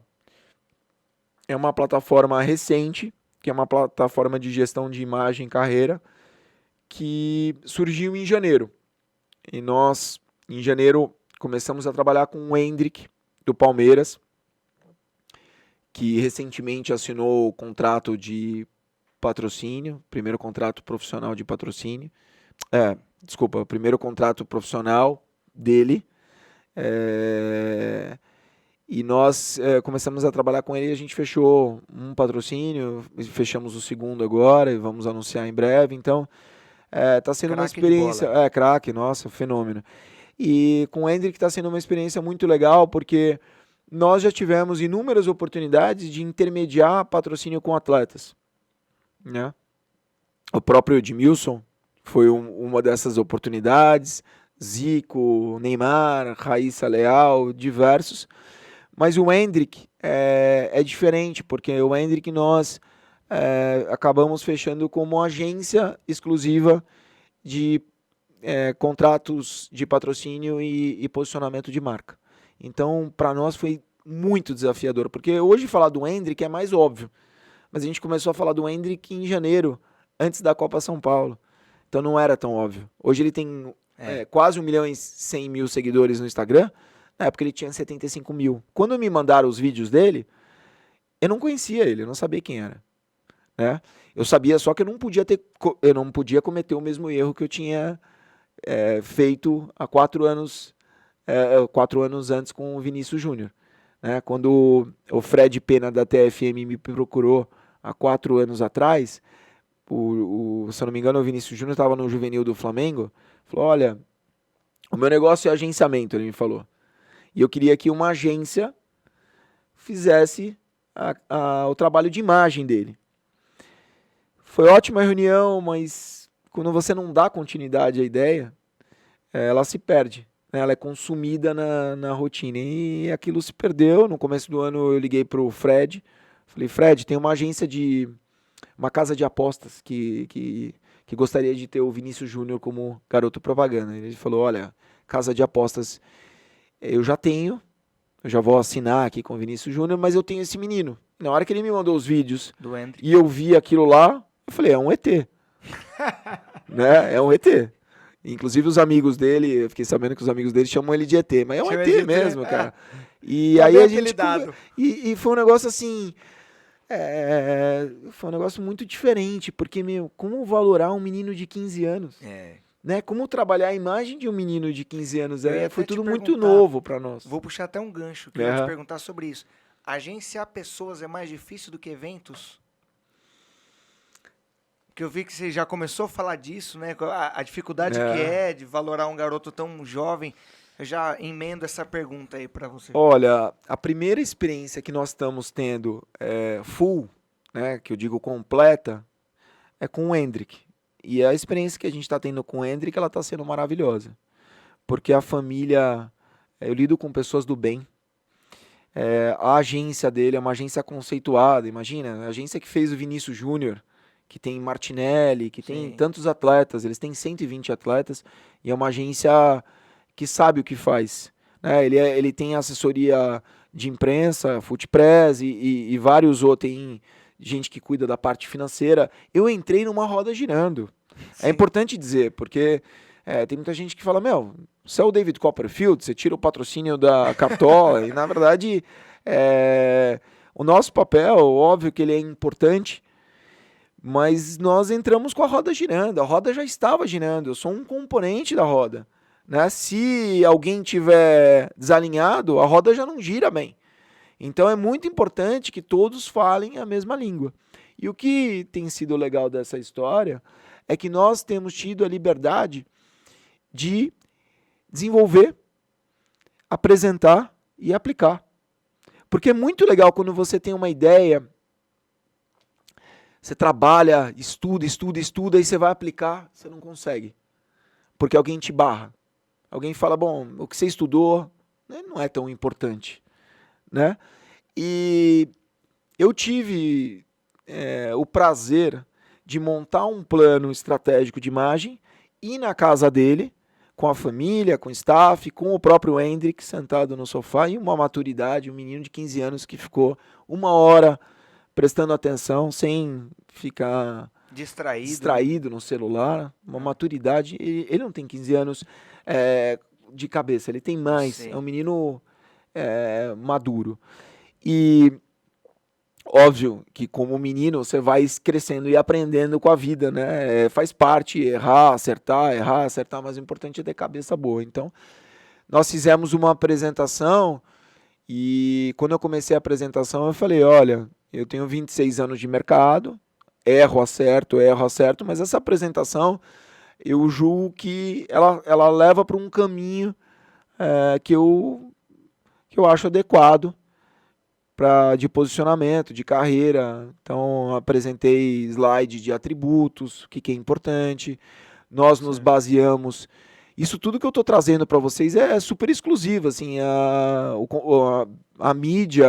é uma plataforma recente, que é uma plataforma de gestão de imagem e carreira, que surgiu em janeiro. E nós, em janeiro, começamos a trabalhar com o Hendrick, do Palmeiras, que recentemente assinou o contrato de patrocínio, primeiro contrato profissional de patrocínio. O primeiro contrato profissional dele, E nós começamos a trabalhar com ele e a gente fechou um patrocínio, fechamos o segundo agora e vamos anunciar em breve. Então, tá sendo uma Craque de experiência. bola. Craque, nossa, fenômeno. E com o Hendrick está sendo uma experiência muito legal, porque nós já tivemos inúmeras oportunidades de intermediar patrocínio com atletas, né? O próprio Edmilson foi uma dessas oportunidades, Zico, Neymar, Raíssa Leal, diversos. Mas o Hendrick é diferente, porque o Hendrick nós acabamos fechando como agência exclusiva de contratos de patrocínio e posicionamento de marca. Então, para nós foi muito desafiador, porque hoje falar do Hendrick é mais óbvio, mas a gente começou a falar do Hendrick em janeiro, antes da Copa São Paulo. Então não era tão óbvio. Hoje ele tem quase 1.100.000 seguidores no Instagram. Na época ele tinha 75 mil. Quando me mandaram os vídeos dele, eu não conhecia ele, eu não sabia quem era, né? Eu sabia só que eu não podia cometer o mesmo erro que eu tinha feito há 4 anos, 4 anos antes com o Vinícius Júnior, né? Quando o Fred Pena da TFM me procurou há 4 anos atrás, se eu não me engano, o Vinícius Júnior estava no juvenil do Flamengo, falou: olha, o meu negócio é agenciamento, ele me falou. E eu queria que uma agência fizesse o trabalho de imagem dele. Foi ótima a reunião, mas quando você não dá continuidade à ideia, ela se perde, né? Ela é consumida na rotina. E aquilo se perdeu. No começo do ano eu liguei para o Fred. Falei: Fred, tem uma casa de apostas que gostaria de ter o Vinícius Júnior como garoto propaganda. Ele falou: olha, casa de apostas eu já tenho, eu já vou assinar aqui com o Vinícius Júnior, mas eu tenho esse menino. Na hora que ele me mandou os vídeos e eu vi aquilo lá, eu falei: é um ET. Né? É um ET. Inclusive os amigos dele, eu fiquei sabendo que os amigos dele chamam ele de ET, mas é um ET mesmo, cara. E aí a gente... E foi um negócio assim... foi um negócio muito diferente, porque, como valorar um menino de 15 anos? Né? Como trabalhar a imagem de um menino de 15 anos? Foi tudo muito novo para nós. Vou puxar até um gancho, queria te perguntar sobre isso. Agenciar pessoas é mais difícil do que eventos? Que eu vi que você já começou a falar disso, né? A dificuldade que é de valorar um garoto tão jovem. Eu já emendo essa pergunta aí para você. Olha, a primeira experiência que nós estamos tendo full, né, que eu digo completa, é com o Hendrick. E a experiência que a gente está tendo com o Hendrick, ela está sendo maravilhosa. Porque a família, eu lido com pessoas do bem. A agência dele é uma agência conceituada, imagina, a agência que fez o Vinícius Júnior, que tem Martinelli, que tem tantos atletas, eles têm 120 atletas, e é uma agência que sabe o que faz, né? Ele tem assessoria de imprensa, Footpress e vários outros, tem gente que cuida da parte financeira. Eu entrei numa roda girando. É importante dizer, porque tem muita gente que fala: meu, você é o David Copperfield, você tira o patrocínio da Cartola, e na verdade o nosso papel, óbvio que ele é importante, mas nós entramos com a roda girando, a roda já estava girando, eu sou um componente da roda, né? Se alguém tiver desalinhado, a roda já não gira bem. Então é muito importante que todos falem a mesma língua. E o que tem sido legal dessa história é que nós temos tido a liberdade de desenvolver, apresentar e aplicar. Porque é muito legal quando você tem uma ideia, você trabalha, estuda, e você vai aplicar, você não consegue. Porque alguém te barra. Alguém fala: bom, o que você estudou não é tão importante, né? E eu tive o prazer de montar um plano estratégico de imagem, ir na casa dele, com a família, com o staff, com o próprio Hendrick sentado no sofá, e uma maturidade, um menino de 15 anos que ficou 1 hora prestando atenção, sem ficar distraído no celular, uma maturidade. Ele não tem 15 anos de cabeça, ele tem mais, é um menino maduro. E óbvio que como menino você vai crescendo e aprendendo com a vida, né? Faz parte errar, acertar, mas o importante é ter cabeça boa. Então nós fizemos uma apresentação e quando eu comecei a apresentação eu falei, olha, eu tenho 26 anos de mercado, erro, acerto, mas essa apresentação eu julgo que ela leva para um caminho que eu acho adequado de posicionamento, de carreira. Então, apresentei slide de atributos, o que é importante. Nós nos baseamos. Isso tudo que eu estou trazendo para vocês é super exclusivo. Assim, a mídia,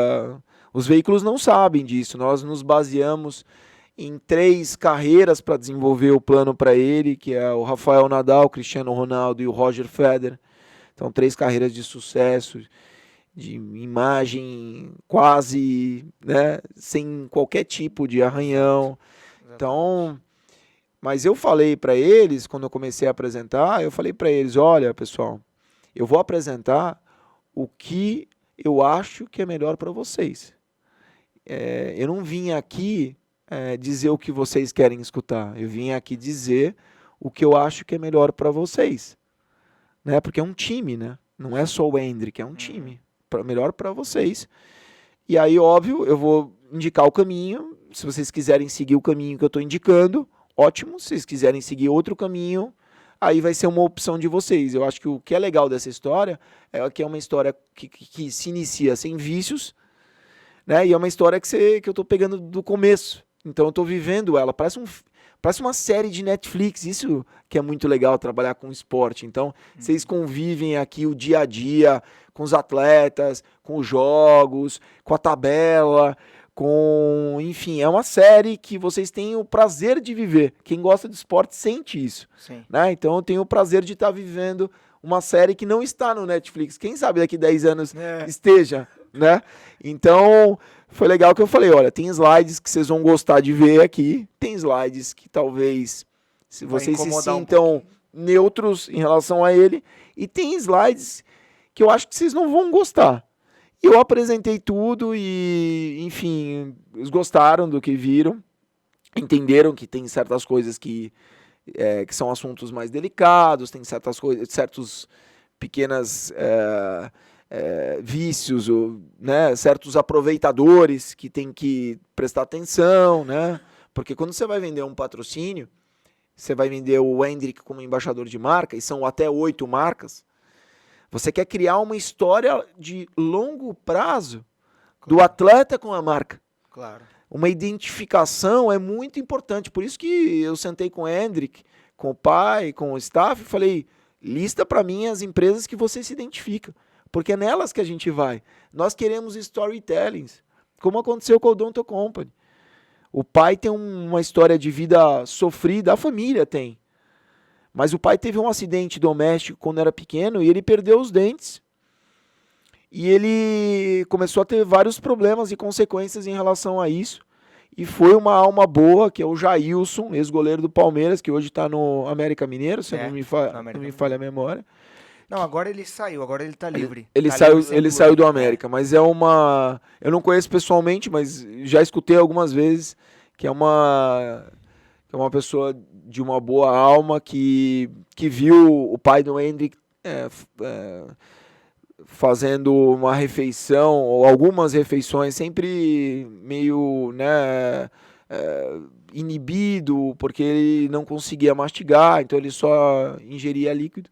os veículos não sabem disso. Nós nos baseamos em 3 carreiras para desenvolver o plano para ele, que é o Rafael Nadal, o Cristiano Ronaldo e o Roger Federer. Então, 3 carreiras de sucesso, de imagem quase, né, sem qualquer tipo de arranhão. Então, mas eu falei para eles, quando eu comecei a apresentar, eu falei para eles, olha, pessoal, eu vou apresentar o que eu acho que é melhor para vocês. Eu não vim aqui dizer o que vocês querem escutar, eu vim aqui dizer o que eu acho que é melhor para vocês. Né? Porque é um time, né? Não é só o Hendrick, é um time. Melhor para vocês. E aí, óbvio, eu vou indicar o caminho. Se vocês quiserem seguir o caminho que eu estou indicando, ótimo. Se vocês quiserem seguir outro caminho, aí vai ser uma opção de vocês. Eu acho que o que é legal dessa história é que é uma história que se inicia sem vícios, né? E é uma história que eu estou pegando do começo. Então eu estou vivendo ela. Parece uma série de Netflix, isso que é muito legal, trabalhar com esporte. Então, vocês convivem aqui o dia a dia com os atletas, com os jogos, com a tabela, enfim, é uma série que vocês têm o prazer de viver. Quem gosta de esporte sente isso. Né? Então, eu tenho o prazer de estar vivendo uma série que não está no Netflix. Quem sabe daqui 10 anos esteja, né? Então, foi legal que eu falei, olha, tem slides que vocês vão gostar de ver aqui, tem slides que talvez vocês se sintam neutros em relação a ele, e tem slides que eu acho que vocês não vão gostar. Eu apresentei tudo e, enfim, eles gostaram do que viram, entenderam que tem certas coisas que são assuntos mais delicados, tem certas coisas, certos pequenas vícios, né, certos aproveitadores que tem que prestar atenção, né? Porque quando você vai vender um patrocínio, você vai vender o Hendrick como embaixador de marca, e são até 8 marcas, você quer criar uma história de longo prazo do atleta com a marca. Claro. Uma identificação é muito importante. Por isso que eu sentei com o Hendrick, com o pai, com o staff, e falei, lista para mim as empresas que você se identifica. Porque é nelas que a gente vai. Nós queremos storytellings, como aconteceu com o Odonto Company. O pai tem uma história de vida sofrida, a família tem. Mas o pai teve um acidente doméstico quando era pequeno e ele perdeu os dentes. E ele começou a ter vários problemas e consequências em relação a isso. E foi uma alma boa, que é o Jailson, ex-goleiro do Palmeiras, que hoje está no América Mineiro, se não me falha a memória. Não, agora ele saiu, agora ele tá livre. Ele saiu do América, mas é uma... Eu não conheço pessoalmente, mas já escutei algumas vezes que é uma pessoa de uma boa alma que viu o pai do Hendrick fazendo uma refeição, ou algumas refeições, sempre meio, né, inibido, porque ele não conseguia mastigar, então ele só ingeria líquido.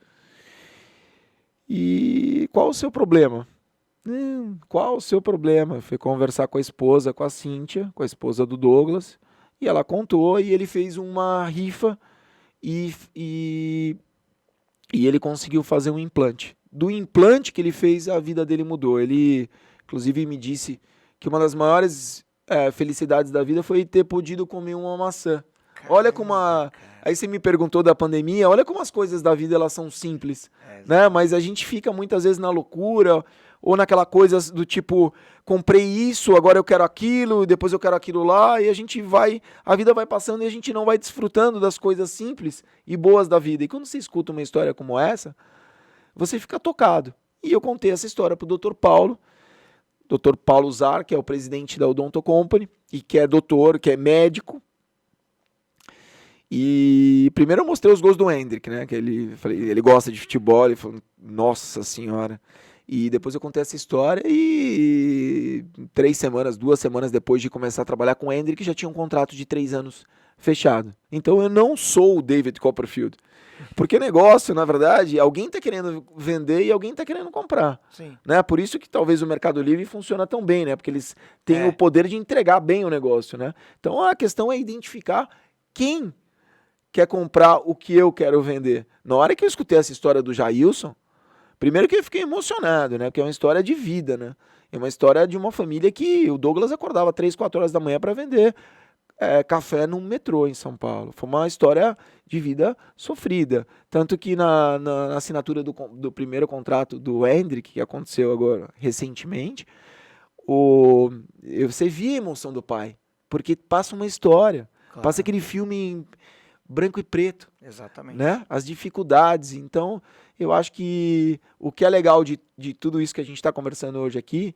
E qual o seu problema? Qual o seu problema? Foi conversar com a esposa, com a Cíntia, com a esposa do Douglas, e ela contou, e ele fez uma rifa, e ele conseguiu fazer um implante. Do implante que ele fez, a vida dele mudou. Ele, inclusive, me disse que uma das maiores felicidades da vida foi ter podido comer uma maçã. Caramba, olha como Aí você me perguntou da pandemia, olha como as coisas da vida elas são simples, né? Mas a gente fica muitas vezes na loucura, ou naquela coisa do tipo, comprei isso, agora eu quero aquilo, depois eu quero aquilo lá, e a vida vai passando e a gente não vai desfrutando das coisas simples e boas da vida. E quando você escuta uma história como essa, você fica tocado. E eu contei essa história para o Dr. Paulo Zar, que é o presidente da Odonto Company, e que é doutor, que é médico. E primeiro eu mostrei os gols do Hendrick, né? Que ele gosta de futebol, ele falou, nossa senhora. E depois eu contei essa história e 2 semanas depois de começar a trabalhar com o Hendrick, já tinha um contrato de 3 anos fechado. Então eu não sou o David Copperfield. Porque negócio, na verdade, alguém está querendo vender e alguém está querendo comprar. Sim. Né? Por isso que talvez o Mercado Livre funciona tão bem, né? Porque eles têm o poder de entregar bem o negócio, né? Então a questão é identificar quem quer comprar o que eu quero vender. Na hora que eu escutei essa história do Jailson, primeiro que eu fiquei emocionado, né? Porque é uma história de vida, né? É uma história de uma família que o Douglas acordava 3, 4 horas da manhã para vender café no metrô em São Paulo. Foi uma história de vida sofrida. Tanto que na assinatura do primeiro contrato do Hendrick, que aconteceu agora recentemente, você via a emoção do pai. Porque passa uma história. Claro. Passa aquele filme em branco e preto. Exatamente. Né? As dificuldades. Então, eu acho que o que é legal de tudo isso que a gente está conversando hoje aqui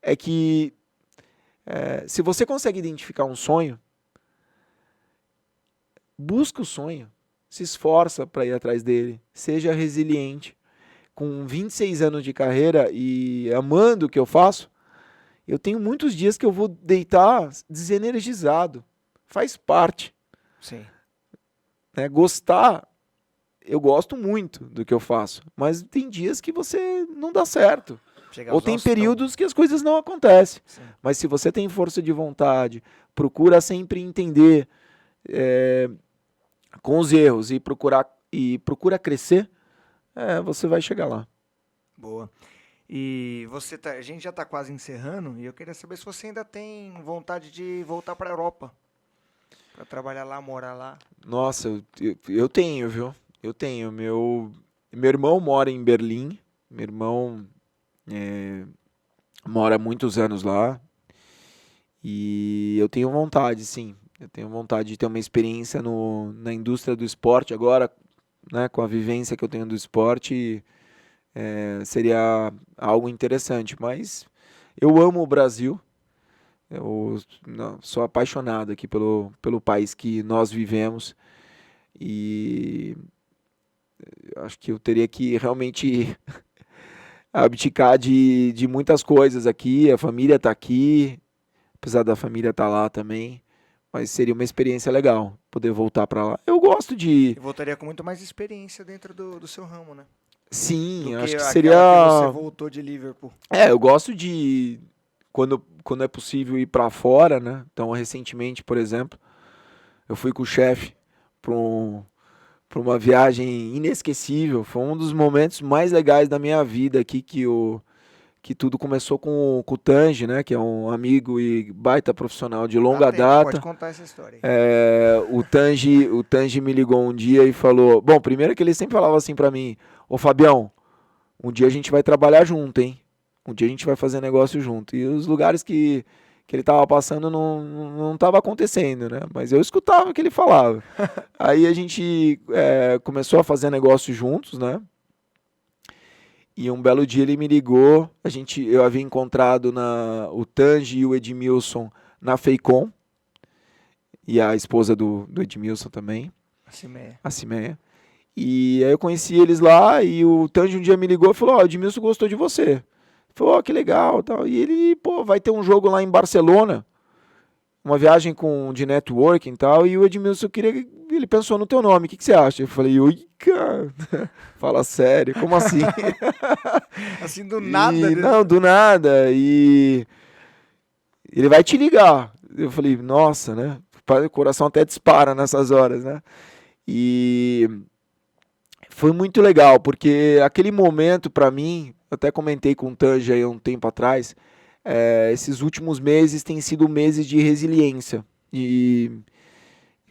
é que se você consegue identificar um sonho, busca o sonho, se esforça para ir atrás dele, seja resiliente. Com 26 anos de carreira e amando o que eu faço, eu tenho muitos dias que eu vou deitar desenergizado. Faz parte. Sim. Né? Gostar, eu gosto muito do que eu faço, mas tem dias que você não dá certo. Ou tem períodos que as coisas não acontecem. Sim. Mas se você tem força de vontade, procura sempre entender com os erros e procura crescer, você vai chegar lá. Boa. E a gente já está quase encerrando e eu queria saber se você ainda tem vontade de voltar para a Europa, para trabalhar lá, morar lá. Nossa, eu tenho, viu? Eu tenho. Meu irmão mora em Berlim. Meu irmão mora há muitos anos lá. E eu tenho vontade, sim. Eu tenho vontade de ter uma experiência na indústria do esporte agora, né, com a vivência que eu tenho do esporte, seria algo interessante. Mas eu amo o Brasil, eu sou apaixonado aqui pelo país que nós vivemos e acho que eu teria que realmente abdicar de muitas coisas aqui. A família está aqui, apesar da família estar lá também. Mas seria uma experiência legal poder voltar para lá. Eu gosto de... E voltaria com muito mais experiência dentro do seu ramo, né? Sim, acho que seria... que você voltou de Liverpool. Eu gosto de... Quando é possível ir para fora, né? Então, recentemente, por exemplo, eu fui com o chefe para uma viagem inesquecível. Foi um dos momentos mais legais da minha vida aqui que tudo começou com o Tange, né, que é um amigo e baita profissional de longa data. Pode contar essa história aí. O Tange me ligou um dia e falou... Bom, primeiro que ele sempre falava assim pra mim, ô Fabião, um dia a gente vai trabalhar junto, hein? Um dia a gente vai fazer negócio junto. E os lugares que ele tava passando não tava acontecendo, né? Mas eu escutava o que ele falava. Aí a gente começou a fazer negócio juntos, né? E um belo dia ele me ligou, eu havia encontrado o Tange e o Edmilson na Feicom, e a esposa do Edmilson também, a Cimeia. E aí eu conheci eles lá, e o Tange um dia me ligou e falou, o Edmilson gostou de você. Ele falou, que legal, tal. E ele, vai ter um jogo lá em Barcelona, uma viagem de networking e tal, e o Edmilson ele pensou no teu nome, o que você acha? Eu falei, ui, cara, fala sério, como assim? Assim do nada, né? Não, do nada, e ele vai te ligar. Eu falei, nossa, né, o coração até dispara nessas horas, né, e foi muito legal, porque aquele momento pra mim, eu até comentei com o Tange aí um tempo atrás, esses últimos meses têm sido meses de resiliência e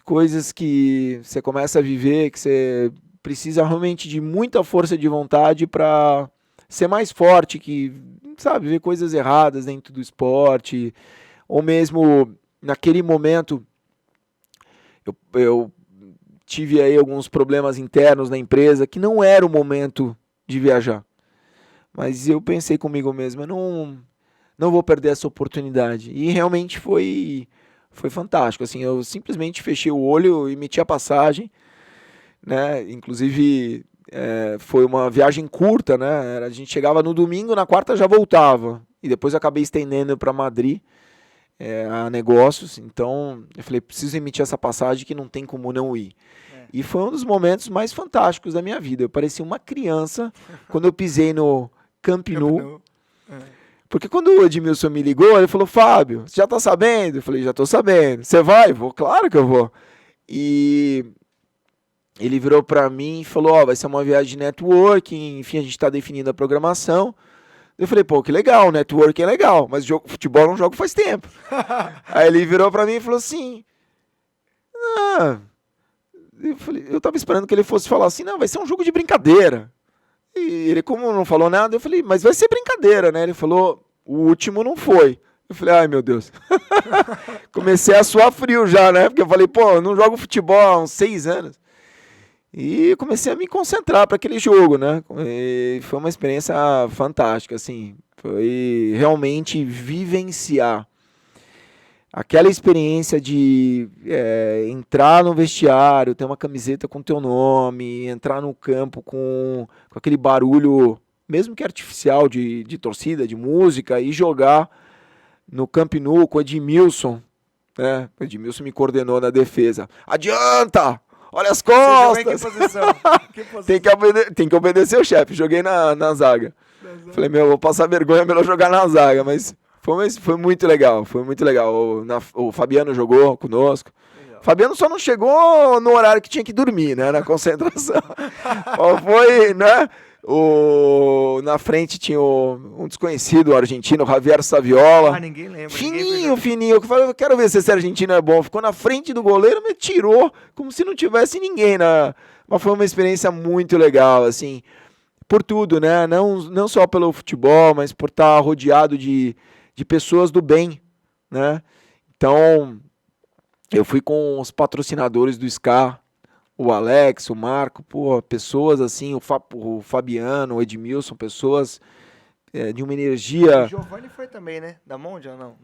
coisas que você começa a viver, que você precisa realmente de muita força de vontade para ser mais forte, que sabe, ver coisas erradas dentro do esporte, ou mesmo naquele momento eu tive aí alguns problemas internos na empresa que não era o momento de viajar, mas eu pensei comigo mesmo, eu não vou perder essa oportunidade. E realmente foi foi fantástico, assim, eu simplesmente fechei o olho e meti a passagem, né, inclusive foi uma viagem curta, né, a gente chegava no domingo, na quarta já voltava, e depois eu acabei estendendo para Madrid, a negócios, então eu falei, preciso emitir essa passagem que não tem como não ir. E foi um dos momentos mais fantásticos da minha vida, eu parecia uma criança quando eu pisei no Camp Nou. Porque quando o Edmilson me ligou, ele falou, Fábio, você já tá sabendo? Eu falei, já tô sabendo. Você vai? Vou, claro que eu vou. E ele virou pra mim e falou, vai ser uma viagem de networking, enfim, a gente tá definindo a programação. Eu falei, pô, que legal, networking é legal, mas futebol eu não jogo faz tempo. Aí ele virou pra mim e falou assim, eu tava esperando que ele fosse falar assim, não, vai ser um jogo de brincadeira. E ele, como não falou nada, eu falei, mas vai ser brincadeira, né? Ele falou, o último não foi. Eu falei, ai meu Deus. Comecei a suar frio já, né? Porque eu falei, pô, eu não jogo futebol há uns 6 anos. E comecei a me concentrar para aquele jogo, né? E foi uma experiência fantástica, assim. Foi realmente vivenciar aquela experiência de entrar no vestiário, ter uma camiseta com teu nome, entrar no campo com aquele barulho, mesmo que artificial, de torcida, de música, e jogar no Camp Nou com o Edmilson. Né? O Edmilson me coordenou na defesa. Adianta! Olha as costas! Você jogou em que posição? Que posição? Tem que obedecer o chefe. Joguei na zaga. Falei, vou passar vergonha, é melhor jogar na zaga, mas... Foi muito legal, foi muito legal. O Fabiano jogou conosco. Legal. Fabiano só não chegou no horário que tinha que dormir, né? Na concentração. Foi, né? Na frente tinha um desconhecido, o argentino, Javier Saviola. Ninguém lembra. Fininho. Eu falei, eu quero ver se esse argentino é bom. Ficou na frente do goleiro, me tirou como se não tivesse ninguém. Mas foi uma experiência muito legal, assim, por tudo, né? Não só pelo futebol, mas por estar rodeado de pessoas do bem, né? Então, eu fui com os patrocinadores do SCA, o Alex, o Marco, pessoas assim, o Fabiano, o Edmilson, pessoas de uma energia... O Giovanni foi também, né? Da Mondial ou não?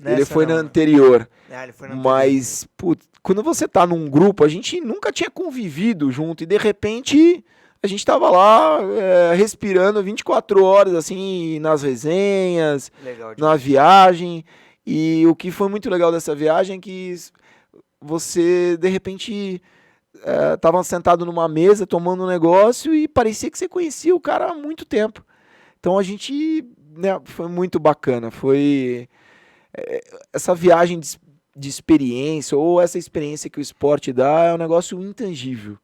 Ele foi na anterior. Ele foi na anterior. Mas, quando você tá num grupo, a gente nunca tinha convivido junto, e de repente... A gente estava lá respirando 24 horas, assim, nas resenhas, na viagem. E o que foi muito legal dessa viagem é que você, de repente, estava sentado numa mesa, tomando um negócio, e parecia que você conhecia o cara há muito tempo. Então a gente, né, foi muito bacana. Foi essa viagem de experiência, ou essa experiência que o esporte dá, é um negócio intangível.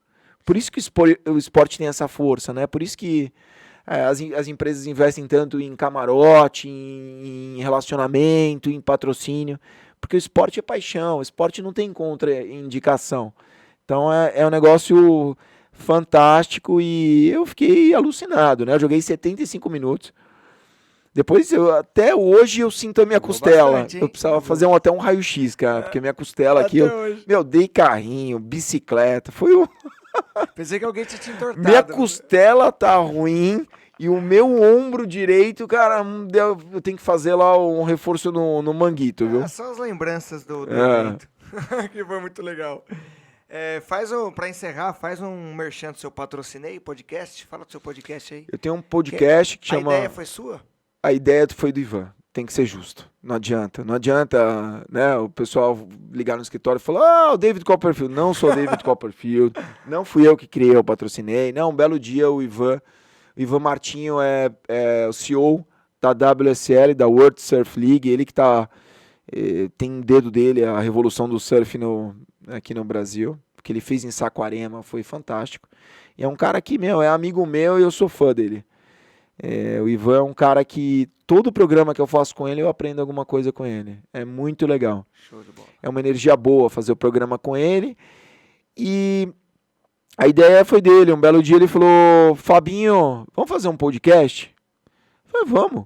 Por isso que o esporte tem essa força, né? Por isso que as empresas investem tanto em camarote, em relacionamento, em patrocínio, porque o esporte é paixão, o esporte não tem contraindicação. Então é um negócio fantástico e eu fiquei alucinado, né? Eu joguei 75 minutos. Depois, até hoje, eu sinto a minha costela. Bastante, eu precisava fazer até um raio-x, cara, porque minha costela aqui, dei carrinho, bicicleta, foi o... Pensei que alguém tinha entortado. Minha costela tá ruim e o meu ombro direito, cara, eu tenho que fazer lá um reforço no manguito, viu? São as lembranças do evento. Que foi muito legal. Pra encerrar, faz um merchan do seu Patrocinei podcast. Fala do seu podcast aí. Eu tenho um podcast que chama... A ideia foi sua? A ideia foi do Ivan. Tem que ser justo. Não adianta, né, o pessoal ligar no escritório e falar, o David Copperfield. Não sou David Copperfield, não fui eu que criei, eu patrocinei. Não, um belo dia o Ivan Martinho é o CEO da WSL, da World Surf League, ele que tem um dedo dele, a revolução do surf aqui no Brasil, que ele fez em Saquarema, foi fantástico. E é um cara que, é amigo meu e eu sou fã dele. O Ivan é um cara que todo programa que eu faço com ele eu aprendo alguma coisa com ele, é muito legal. Show de bola. É uma energia boa fazer o programa com ele e a ideia foi dele. Um belo dia ele falou, Fabinho, vamos fazer um podcast? Eu falei, vamos.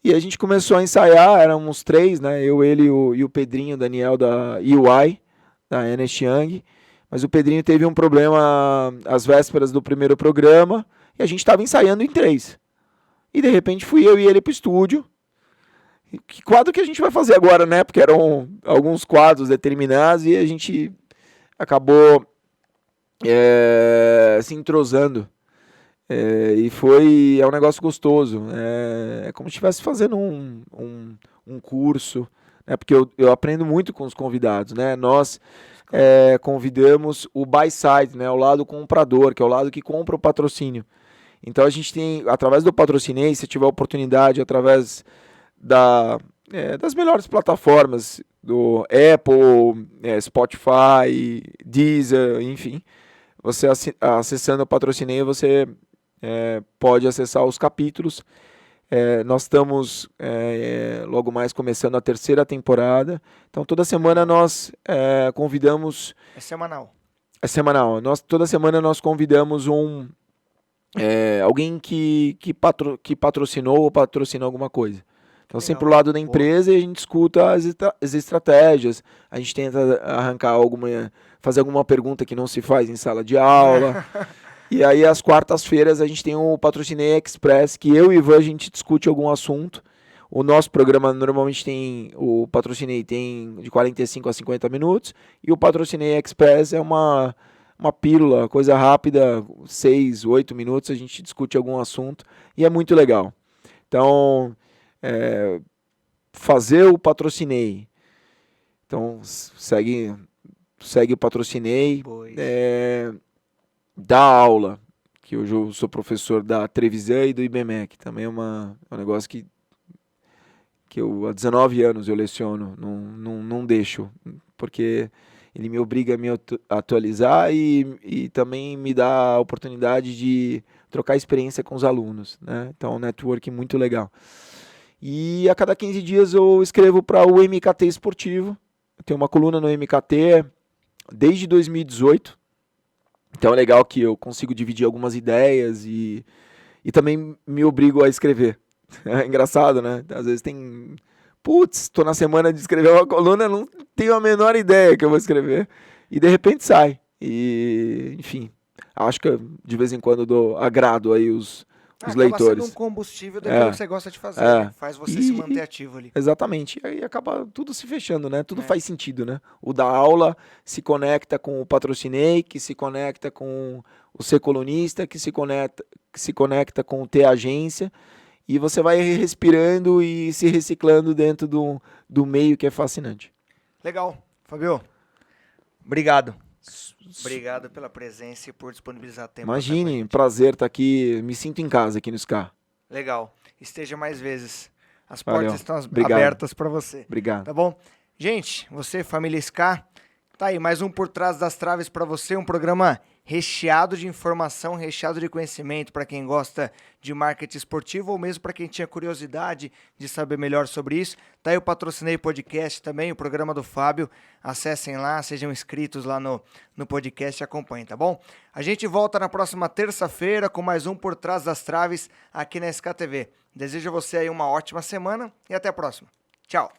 E a gente começou a ensaiar, éramos 3, né, eu, ele e o Pedrinho, Daniel da EY, da Ernst Young, mas o Pedrinho teve um problema às vésperas do primeiro programa e a gente estava ensaiando em 3. E de repente fui eu e ele pro estúdio. Que quadro que a gente vai fazer agora, né? Porque eram alguns quadros determinados e a gente acabou se entrosando. É um negócio gostoso. É como se estivesse fazendo um curso, né? Porque eu aprendo muito com os convidados, né? Nós convidamos o buy side, né? O lado comprador, que é o lado que compra o patrocínio. Então a gente tem, através do Patrocinei, se tiver oportunidade, através das melhores plataformas, do Apple, Spotify, Deezer, enfim, você acessando o Patrocinei, você pode acessar os capítulos. Nós estamos logo mais começando a 3ª temporada, então toda semana nós convidamos... É semanal. É semanal. Toda semana nós convidamos alguém que patrocinou ou patrocinou alguma coisa. Então, sempre o lado da empresa, e a gente escuta as estratégias, a gente tenta fazer alguma pergunta que não se faz em sala de aula. E aí, às quartas-feiras, a gente tem o Patrocinei Express, que eu e o Ivan, a gente discute algum assunto. O nosso programa normalmente o Patrocinei tem de 45 a 50 minutos, e o Patrocinei Express é uma pílula, coisa rápida, 6, 8 minutos, a gente discute algum assunto, e é muito legal. Então, fazer o Patrocinei. Então, segue o Patrocinei, dá aula, que hoje eu sou professor da Trevisan e do IBMEC, também é um negócio que eu há 19 anos eu leciono, não deixo, porque ele me obriga a me atualizar e também me dá a oportunidade de trocar experiência com os alunos, né? Então, é um networking muito legal. E a cada 15 dias eu escrevo para o MKT Esportivo. Eu tenho uma coluna no MKT desde 2018. Então é legal que eu consigo dividir algumas ideias e também me obrigo a escrever. É engraçado, né? Às vezes tem... estou na semana de escrever uma coluna, não tenho a menor ideia que eu vou escrever. E de repente sai. E, enfim, acho que de vez em quando dou agrado aí os leitores. Acaba sendo um combustível daquilo que você gosta de fazer, né? Faz você se manter ativo ali. Exatamente. E aí acaba tudo se fechando, né? Tudo faz sentido, né? O da aula se conecta com o Patrocinei, que se conecta com o Ser Colunista, que se conecta com o Ter Agência. E você vai respirando e se reciclando dentro do meio, que é fascinante. Legal. Fabio, obrigado. Obrigado pela presença e por disponibilizar tempo. Imagine, prazer estar aqui. Me sinto em casa aqui no SCA. Legal. Esteja mais vezes. As Valeu. portas estão abertas para você. Obrigado. Tá bom? Gente, você, família SCA, tá aí mais um Por Trás das Traves para você, um programa recheado de informação, recheado de conhecimento para quem gosta de marketing esportivo ou mesmo para quem tinha curiosidade de saber melhor sobre isso. Tá aí o Patrocinei Podcast também, o programa do Fábio. Acessem lá, sejam inscritos lá no podcast e acompanhem, tá bom? A gente volta na próxima terça-feira com mais um Por Trás das Traves aqui na SKTV. Desejo a você aí uma ótima semana e até a próxima. Tchau!